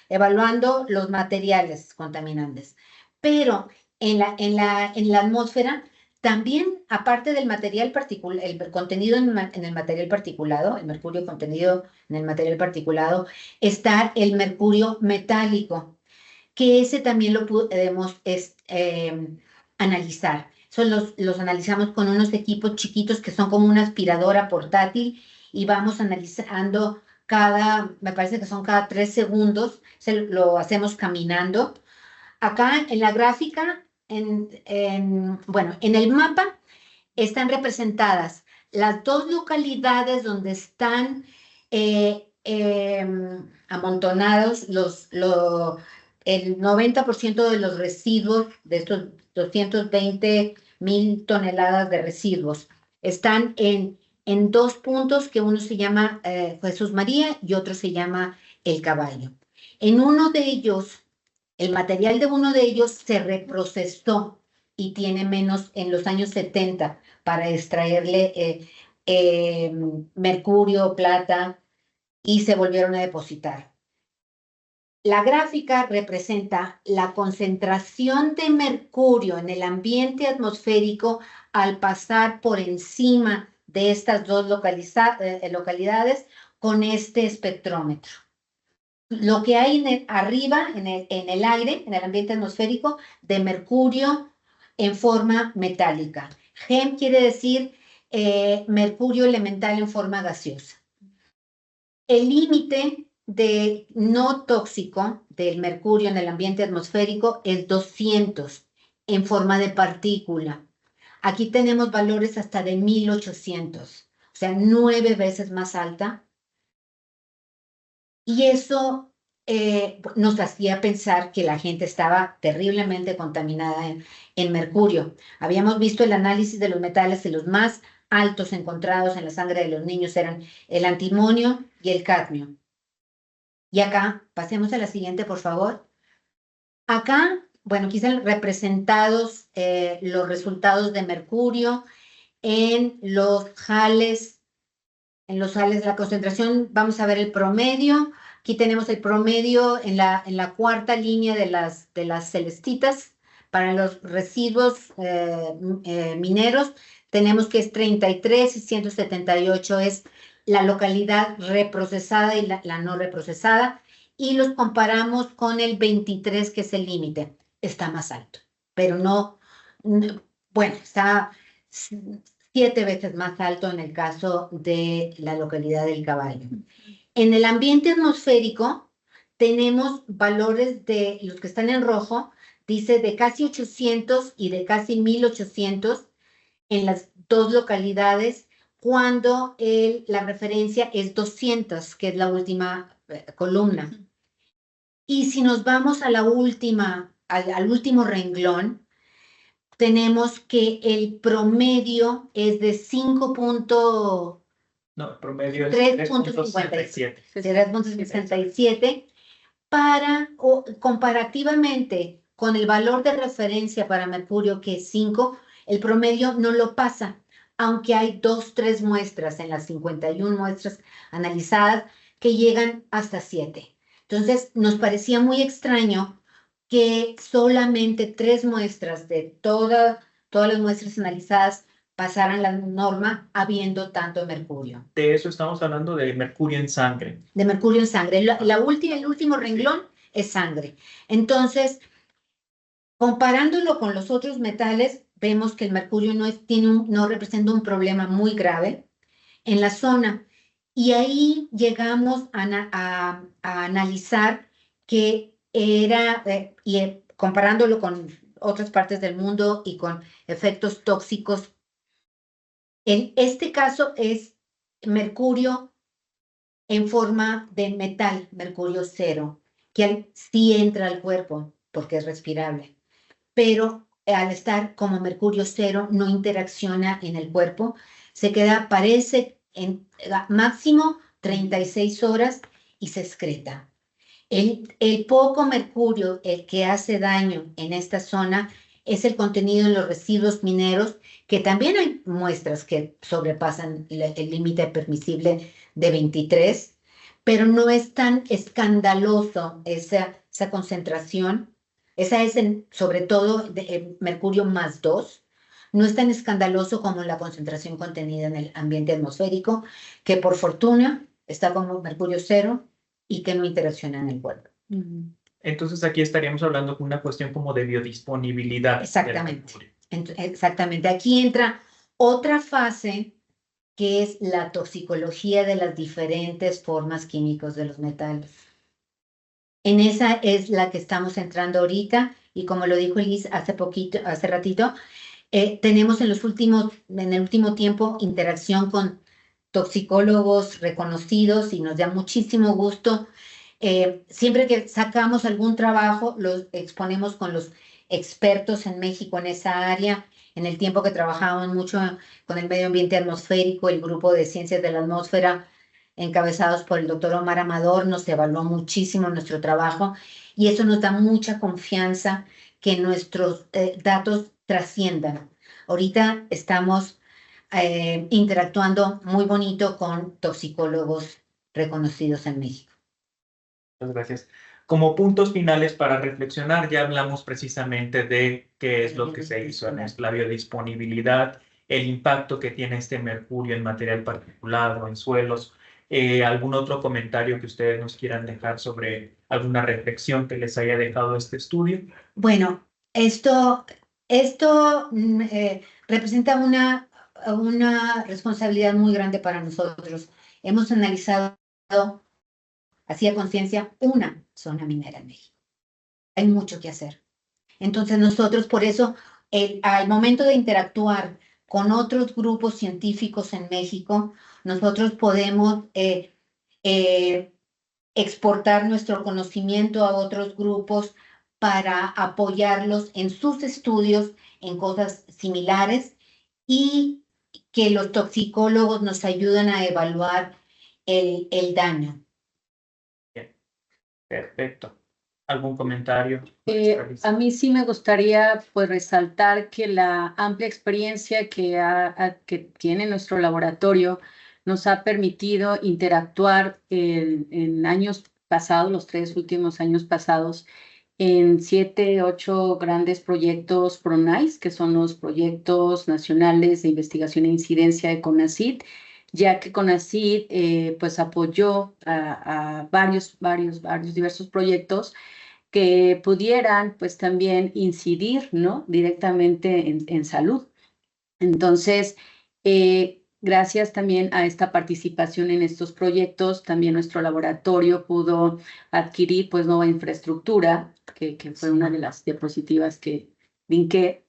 evaluando los materiales contaminantes. Pero en la atmósfera también, aparte del material particulado, el contenido en el material particulado, el mercurio contenido en el material particulado, está el mercurio metálico, que ese también lo podemos analizar. Los analizamos con unos equipos chiquitos que son como una aspiradora portátil y vamos analizando me parece que son cada 3 segundos, lo hacemos caminando. Acá en la gráfica, en el mapa están representadas las 2 localidades donde están amontonados el 90% de los residuos, de estos 220,000 toneladas de residuos, están en 2 puntos, que uno se llama Jesús María y otro se llama El Caballo. En uno de ellos, el material de uno de ellos se reprocesó y tiene menos en los años 70 para extraerle mercurio, plata, y se volvieron a depositar. La gráfica representa la concentración de mercurio en el ambiente atmosférico al pasar por encima de estas 2 localidades con este espectrómetro. Lo que hay arriba, en el aire, en el ambiente atmosférico, de mercurio en forma metálica. GEM quiere decir mercurio elemental en forma gaseosa. El límite de no tóxico del mercurio en el ambiente atmosférico es 200 en forma de partícula. Aquí tenemos valores hasta de 1800, o sea, 9 veces más alta. Y eso nos hacía pensar que la gente estaba terriblemente contaminada en mercurio. Habíamos visto el análisis de los metales y los más altos encontrados en la sangre de los niños eran el antimonio y el cadmio. Y acá, pasemos a la siguiente, por favor. Acá bueno, quizás representados los resultados de mercurio en los jales. En los jales de la concentración vamos a ver el promedio. Aquí tenemos el promedio en la cuarta línea de las celestitas. Para los residuos mineros tenemos que es 33 y 178 es la localidad reprocesada y la no reprocesada. Y los comparamos con el 23, que es el límite. Está más alto, pero bueno, está 7 veces más alto en el caso de la localidad del Caballo. En el ambiente atmosférico tenemos valores de los que están en rojo, dice de casi 800 y de casi 1800 en las dos localidades, cuando la referencia es 200, que es la última columna. Y si nos vamos a la última, al último renglón, tenemos que el promedio es de 5. No, el promedio es 3.57. 3.67 comparativamente con el valor de referencia para mercurio, que es 5, el promedio no lo pasa, aunque hay 3 muestras en las 51 muestras analizadas que llegan hasta 7. Entonces, nos parecía muy extraño que solamente 3 muestras de todas las muestras analizadas pasaran la norma habiendo tanto mercurio. De eso estamos hablando, de mercurio en sangre. De mercurio en sangre. El último renglón es sangre. Entonces, comparándolo con los otros metales, vemos que el mercurio no representa un problema muy grave en la zona. Y ahí llegamos a analizar que era, comparándolo con otras partes del mundo y con efectos tóxicos, en este caso es mercurio en forma de metal, mercurio 0, que sí entra al cuerpo porque es respirable, pero al estar como mercurio 0 no interacciona en el cuerpo, aparece en máximo 36 horas y se excreta. El poco mercurio, el que hace daño en esta zona, es el contenido en los residuos mineros, que también hay muestras que sobrepasan el límite permisible de 23, pero no es tan escandaloso esa concentración. Esa es sobre todo mercurio más 2. No es tan escandaloso como la concentración contenida en el ambiente atmosférico, que por fortuna está como mercurio 0 y que no interacciona en el cuerpo. Entonces aquí estaríamos hablando de una cuestión como de biodisponibilidad. Exactamente. Exactamente. Aquí entra otra fase, que es la toxicología de las diferentes formas químicas de los metales. En esa es la que estamos entrando ahorita, y como lo dijo Liz hace ratito, tenemos en el último tiempo interacción con toxicólogos reconocidos y nos da muchísimo gusto. Siempre que sacamos algún trabajo, los exponemos con los expertos en México en esa área. En el tiempo que trabajábamos mucho con el medio ambiente atmosférico, el grupo de ciencias de la atmósfera, encabezados por el doctor Omar Amador, nos evaluó muchísimo nuestro trabajo y eso nos da mucha confianza que nuestros datos trasciendan. Ahorita estamos interactuando muy bonito con toxicólogos reconocidos en México. Muchas gracias. Como puntos finales para reflexionar, ya hablamos precisamente de qué es lo que se hizo en la biodisponibilidad, el impacto que tiene este mercurio en material particulado, en suelos. ¿Algún otro comentario que ustedes nos quieran dejar sobre alguna reflexión que les haya dejado este estudio? Bueno, esto representa una responsabilidad muy grande para nosotros. Hemos analizado así a conciencia una zona minera en México. Hay mucho que hacer. Entonces nosotros, por eso, al momento de interactuar con otros grupos científicos en México, nosotros podemos exportar nuestro conocimiento a otros grupos para apoyarlos en sus estudios en cosas similares, y que los toxicólogos nos ayuden a evaluar el daño. Bien, perfecto. ¿Algún comentario? A mí sí me gustaría pues resaltar que la amplia experiencia que tiene nuestro laboratorio nos ha permitido interactuar en años pasados, los 3 últimos años pasados, en 7, 8 grandes proyectos PRONAIS, que son los proyectos nacionales de investigación e incidencia de CONACYT, ya que CONACYT pues apoyó a varios diversos proyectos que pudieran pues también incidir, ¿no?, directamente en salud. Entonces, gracias también a esta participación en estos proyectos, también nuestro laboratorio pudo adquirir pues nueva infraestructura, que fue una de las diapositivas que vinqué,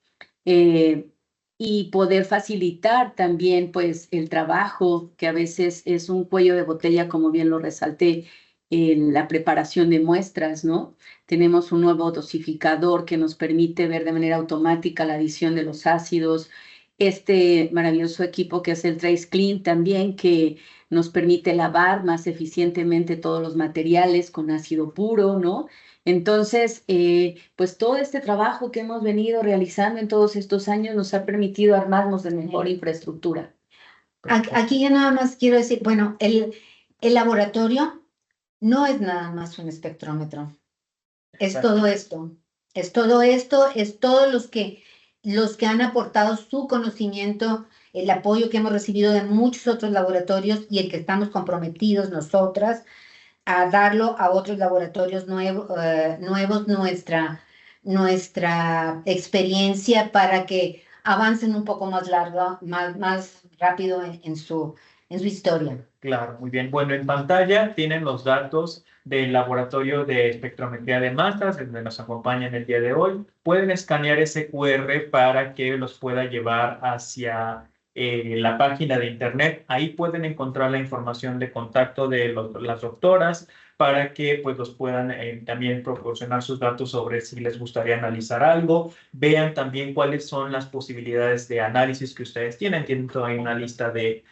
y poder facilitar también pues el trabajo, que a veces es un cuello de botella, como bien lo resalté, en la preparación de muestras, ¿no? Tenemos un nuevo dosificador que nos permite ver de manera automática la adición de los ácidos, este maravilloso equipo que es el Trace Clean también, que nos permite lavar más eficientemente todos los materiales con ácido puro, ¿no? Entonces, pues todo este trabajo que hemos venido realizando en todos estos años nos ha permitido armarnos de mejor infraestructura. Aquí yo nada más quiero decir, bueno, el laboratorio no es nada más un espectrómetro, es todo esto, es todos los que han aportado su conocimiento, el apoyo que hemos recibido de muchos otros laboratorios y el que estamos comprometidos nosotras a darlo a otros laboratorios nuevos, nuestra experiencia para que avancen un poco más largo, más rápido en su historia. Claro, muy bien. Bueno, en pantalla tienen los datos del laboratorio de espectrometría de masas, donde nos acompañan el día de hoy. Pueden escanear ese QR para que los pueda llevar hacia la página de internet. Ahí pueden encontrar la información de contacto de las doctoras para que pues los puedan también proporcionar sus datos sobre si les gustaría analizar algo. Vean también cuáles son las posibilidades de análisis que ustedes tienen. Tienen toda una lista de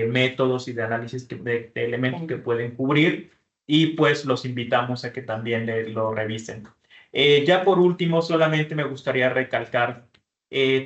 métodos y de análisis de elementos que pueden cubrir, y pues los invitamos a que también lo revisen. Ya por último, solamente me gustaría recalcar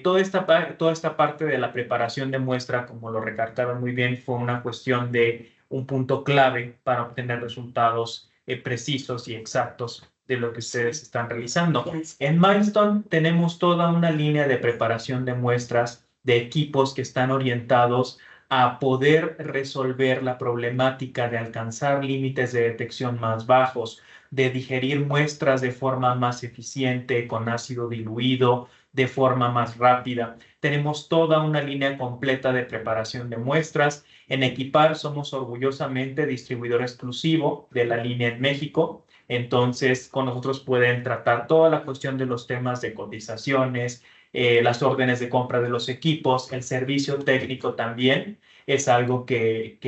toda esta parte de la preparación de muestra, como lo recalcaron muy bien, fue una cuestión de un punto clave para obtener resultados precisos y exactos de lo que ustedes están realizando. En Milestone tenemos toda una línea de preparación de muestras de equipos que están orientados a poder resolver la problemática de alcanzar límites de detección más bajos, de digerir muestras de forma más eficiente, con ácido diluido, de forma más rápida. Tenemos toda una línea completa de preparación de muestras. En Equipar somos orgullosamente distribuidor exclusivo de la línea en México. Entonces, con nosotros pueden tratar toda la cuestión de los temas de cotizaciones, las órdenes de compra de los equipos, el servicio técnico también es algo que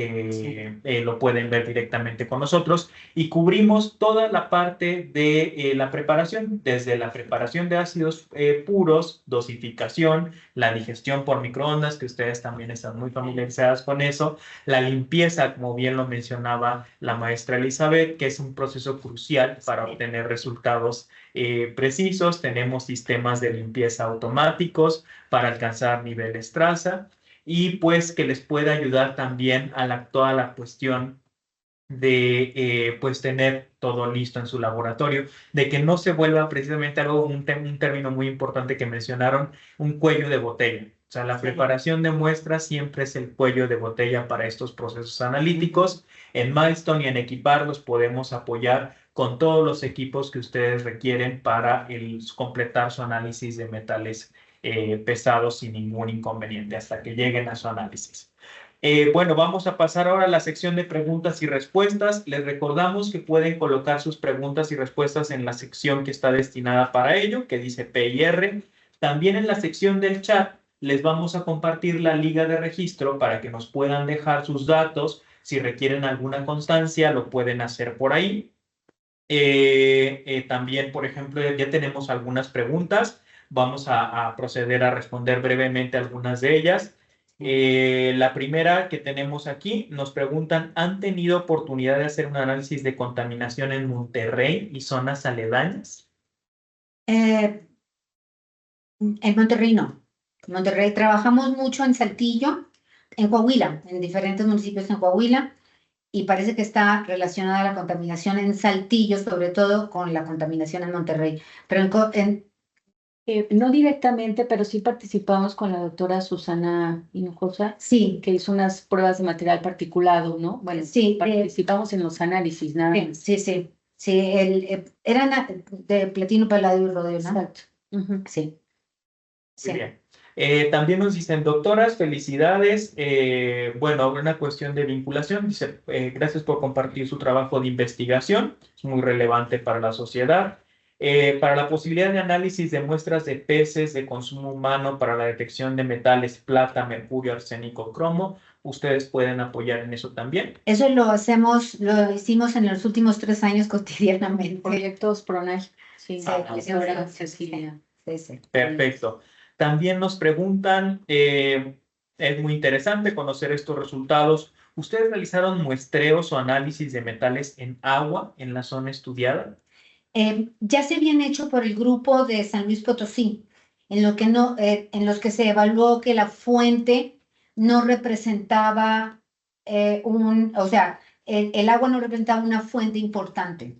lo pueden ver directamente con nosotros, y cubrimos toda la parte de la preparación, desde la preparación de ácidos puros, dosificación, la digestión por microondas, que ustedes también están muy familiarizadas con eso, la limpieza, como bien lo mencionaba la maestra Elizabeth, que es un proceso crucial para obtener resultados precisos. Tenemos sistemas de limpieza automáticos para alcanzar niveles traza, y pues que les pueda ayudar también a toda la cuestión de pues tener todo listo en su laboratorio, de que no se vuelva precisamente algo, un término muy importante que mencionaron, un cuello de botella. O sea, la preparación de muestras siempre es el cuello de botella para estos procesos analíticos. En Milestone y en Equipar los podemos apoyar con todos los equipos que ustedes requieren para completar su análisis de metales pesados sin ningún inconveniente hasta que lleguen a su análisis. Bueno, vamos a pasar ahora a la sección de preguntas y respuestas. Les recordamos que pueden colocar sus preguntas y respuestas en la sección que está destinada para ello, que dice P&R. También en la sección del chat les vamos a compartir la liga de registro para que nos puedan dejar sus datos. Si requieren alguna constancia, lo pueden hacer por ahí. También, por ejemplo, ya tenemos algunas preguntas. Vamos a proceder a responder brevemente algunas de ellas. La primera que tenemos aquí, nos preguntan, ¿han tenido oportunidad de hacer un análisis de contaminación en Monterrey y zonas aledañas? En Monterrey no. En Monterrey trabajamos mucho en Saltillo, en Coahuila, en diferentes municipios en Coahuila, y parece que está relacionada la contaminación en Saltillo, sobre todo con la contaminación en Monterrey. Pero No directamente, pero sí participamos con la doctora Susana Hinojosa, sí, que hizo unas pruebas de material particulado, ¿no? Bueno, sí, participamos en los análisis, nada más. sí. Eran de platino, paladio y rodio, ¿no? Exacto. Ujú. Sí. Muy bien. También nos dicen, doctoras, felicidades. Bueno, una cuestión de vinculación. Dice, gracias por compartir su trabajo de investigación. Es muy relevante para la sociedad. Para la posibilidad de análisis de muestras de peces de consumo humano para la detección de metales, plata, mercurio, arsénico, cromo, ustedes pueden apoyar en eso también. Eso lo hicimos en los últimos 3 años cotidianamente. Proyectos PRONAG. Sí, Sí, doctora sí, Cecilia. sí. Perfecto. También nos preguntan, es muy interesante conocer estos resultados. ¿Ustedes realizaron muestreos o análisis de metales en agua en la zona estudiada? Ya se habían hecho por el grupo de San Luis Potosí, en los que se evaluó que la fuente no representaba o sea, el agua no representaba una fuente importante.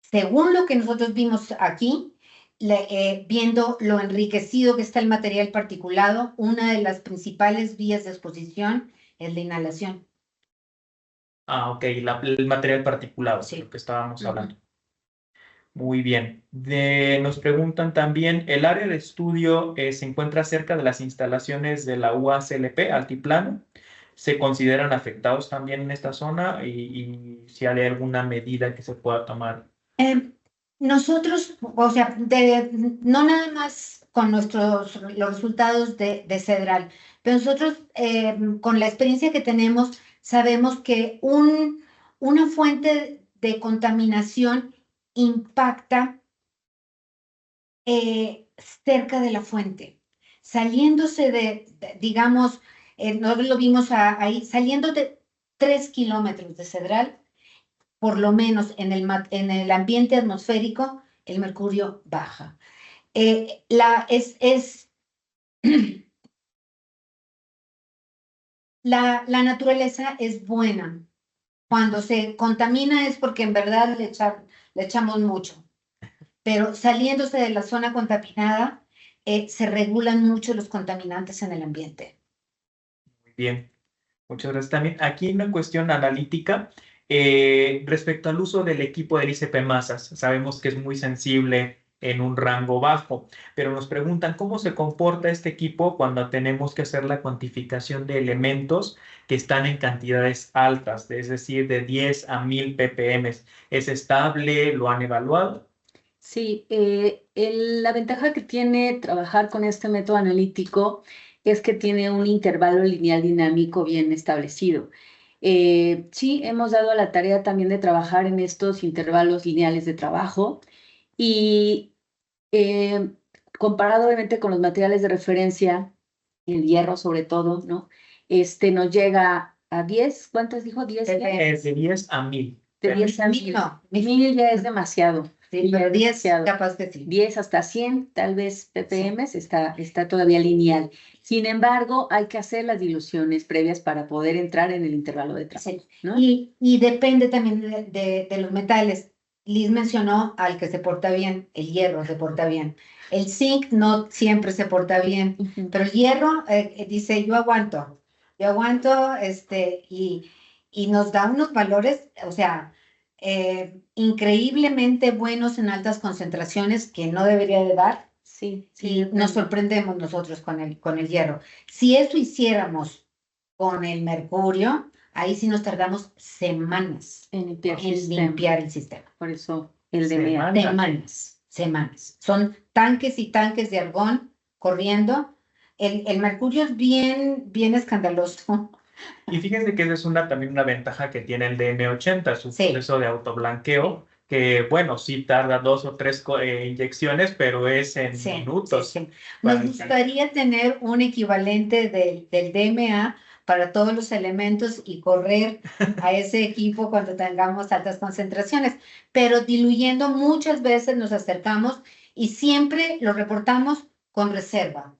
Según lo que nosotros vimos aquí, viendo lo enriquecido que está el material particulado, una de las principales vías de exposición es la inhalación. Ah, ok, el material particulado, Sí. de lo que estábamos hablando. Muy bien. Nos preguntan también, ¿el área de estudio se encuentra cerca de las instalaciones de la UASLP, Altiplano? ¿Se consideran afectados también en esta zona? Y si hay alguna medida que se pueda tomar. Nosotros, o sea, no nada más con los resultados de Cedral, pero nosotros con la experiencia que tenemos sabemos que una fuente de contaminación impacta cerca de la fuente, saliéndose digamos, nosotros lo vimos ahí, saliendo de 3 kilómetros de Cedral, por lo menos en el ambiente atmosférico, el mercurio baja. La naturaleza es buena. Cuando se contamina es porque en verdad le echamos mucho. Pero saliéndose de la zona contaminada, se regulan mucho los contaminantes en el ambiente. Muy bien. Muchas gracias también. Aquí una cuestión analítica respecto al uso del equipo del ICP Masas. Sabemos que es muy sensible en un rango bajo, pero nos preguntan cómo se comporta este equipo cuando tenemos que hacer la cuantificación de elementos que están en cantidades altas, es decir, de 10 a 1000 ppm. ¿Es estable? ¿Lo han evaluado? Sí, la ventaja que tiene trabajar con este método analítico es que tiene un intervalo lineal dinámico bien establecido. Sí, hemos dado la tarea también de trabajar en estos intervalos lineales de trabajo y comparado obviamente con los materiales de referencia, el hierro sobre todo, ¿no? Nos llega a 10, ¿cuántas dijo? 10 ya. Es de 10 a 1000. De 10 a 1000. No, 1000 ya es demasiado. sí, pero 10 capaz que sí. 10 hasta 100, tal vez ppm, está todavía lineal. Sin embargo, hay que hacer las diluciones previas para poder entrar en el intervalo de trabajo, Sí. ¿no? Y depende también de los metales. Liz mencionó al que se porta bien, el hierro se porta bien. El zinc no siempre se porta bien, Ujú. pero el hierro dice, yo aguanto, y nos da unos valores, o sea, increíblemente buenos en altas concentraciones que no debería de dar. Sí, Y nos sorprendemos nosotros con el hierro. Si eso hiciéramos con el mercurio, ahí sí nos tardamos semanas en limpiar el sistema. Por eso el DMA. Semanas. Son tanques y tanques de argón corriendo. El mercurio es bien escandaloso. Y fíjense que esa es también una ventaja que tiene el DM80, su Sí. proceso de autoblanqueo, que bueno, sí tarda 2 o 3 inyecciones, pero es en Sí, minutos. sí, sí. Nos gustaría tener un equivalente del DMA para todos los elementos y correr a ese equipo cuando tengamos altas concentraciones, pero diluyendo muchas veces nos acercamos y siempre lo reportamos con reserva.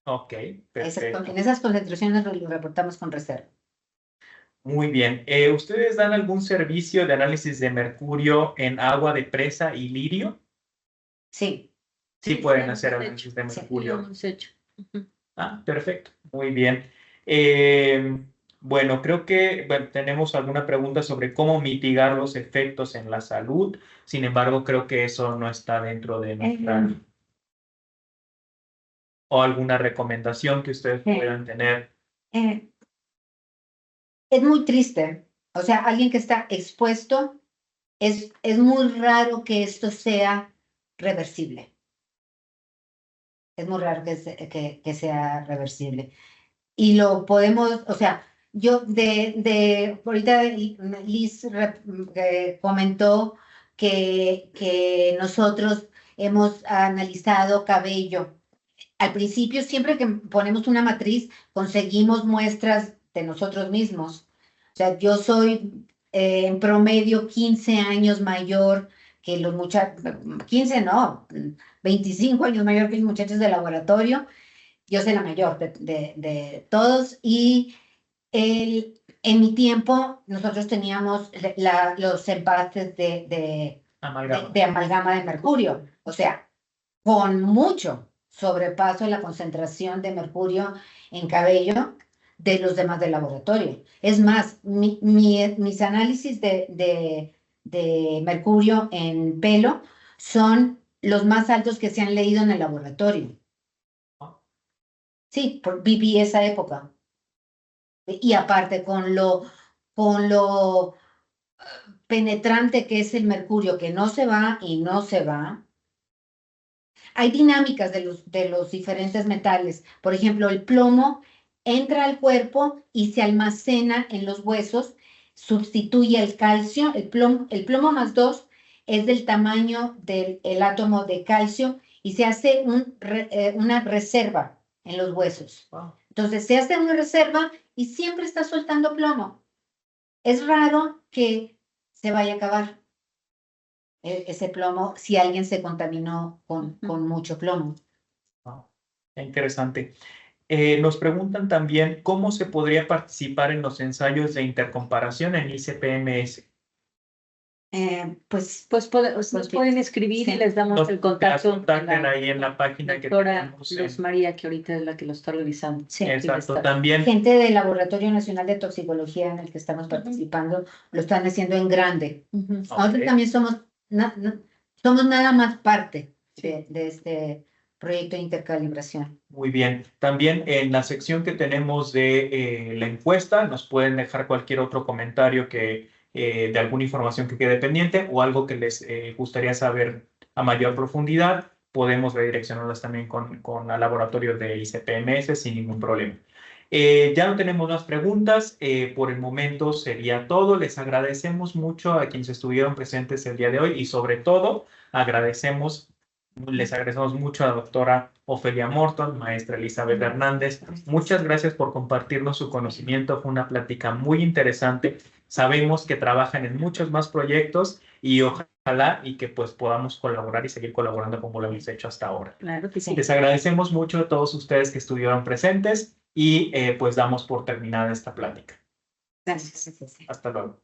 Ok, perfecto. En esas concentraciones lo reportamos con reserva. Muy bien. ¿Ustedes dan algún servicio de análisis de mercurio en agua de presa y lirio? Sí. Sí, Sí, pueden sí, hacer hemos análisis hecho. de Sí, mercurio. lo hemos hecho. Ujú. Ah, perfecto. Muy bien. Bueno, creo que tenemos alguna pregunta sobre cómo mitigar los efectos en la salud. Sin embargo, creo que eso no está dentro de nuestra... O alguna recomendación que ustedes puedan tener. Eh, es muy triste. O sea, alguien que está expuesto, es muy raro que esto sea reversible. Es muy raro que sea reversible. Y lo podemos, o sea, yo ahorita Liz comentó que nosotros hemos analizado cabello. Al principio, siempre que ponemos una matriz, conseguimos muestras de nosotros mismos. O sea, yo soy en promedio 15 años mayor que los muchachos, 15 no, 25 años mayor que los muchachos de laboratorio. Yo soy la mayor de todos y en mi tiempo nosotros teníamos los empates de amalgama de mercurio. O sea, con mucho sobrepaso en la concentración de mercurio en cabello de los demás del laboratorio. Es más, mis análisis de mercurio en pelo son los más altos que se han leído en el laboratorio. Sí, viví esa época. Y aparte con lo penetrante que es el mercurio, que no se va y no se va. Hay dinámicas de los diferentes metales. Por ejemplo, el plomo entra al cuerpo y se almacena en los huesos, sustituye el calcio. El plomo más 2 es del tamaño del átomo de calcio y se hace una reserva en los huesos. Wow. Entonces, se hace una reserva y siempre está soltando plomo. Es raro que se vaya a acabar ese plomo si alguien se contaminó con mucho plomo. Wow. Interesante. Nos preguntan también cómo se podría participar en los ensayos de intercomparación en ICP-MS. Pues Nos pueden escribir sí. y les damos el contacto de Contacten la ahí en la página que doctora tenemos. Luz María, que ahorita es la que lo está revisando. Sí. Exacto, está. también. Gente del Laboratorio Nacional de Toxicología en el que estamos participando, lo están haciendo en grande. Ujú. Nosotros Ok. también somos nada más parte de este proyecto de intercalibración. Muy bien. También en la sección que tenemos de la encuesta nos pueden dejar cualquier otro comentario de alguna información que quede pendiente o algo que les gustaría saber a mayor profundidad. Podemos redireccionarlas también con el laboratorio de ICP-MS sin ningún problema. Ya no tenemos más preguntas. Por el momento sería todo. Les agradecemos mucho a quienes estuvieron presentes el día de hoy y sobre todo les agradecemos mucho a la doctora Ofelia Morton, maestra Elizabeth Hernández. Muchas gracias por compartirnos su conocimiento. Fue una plática muy interesante. Sabemos que trabajan en muchos más proyectos y ojalá y que pues podamos colaborar y seguir colaborando como lo hemos hecho hasta ahora. Claro que sí. Les agradecemos mucho a todos ustedes que estuvieron presentes y pues damos por terminada esta plática. Gracias. Hasta luego.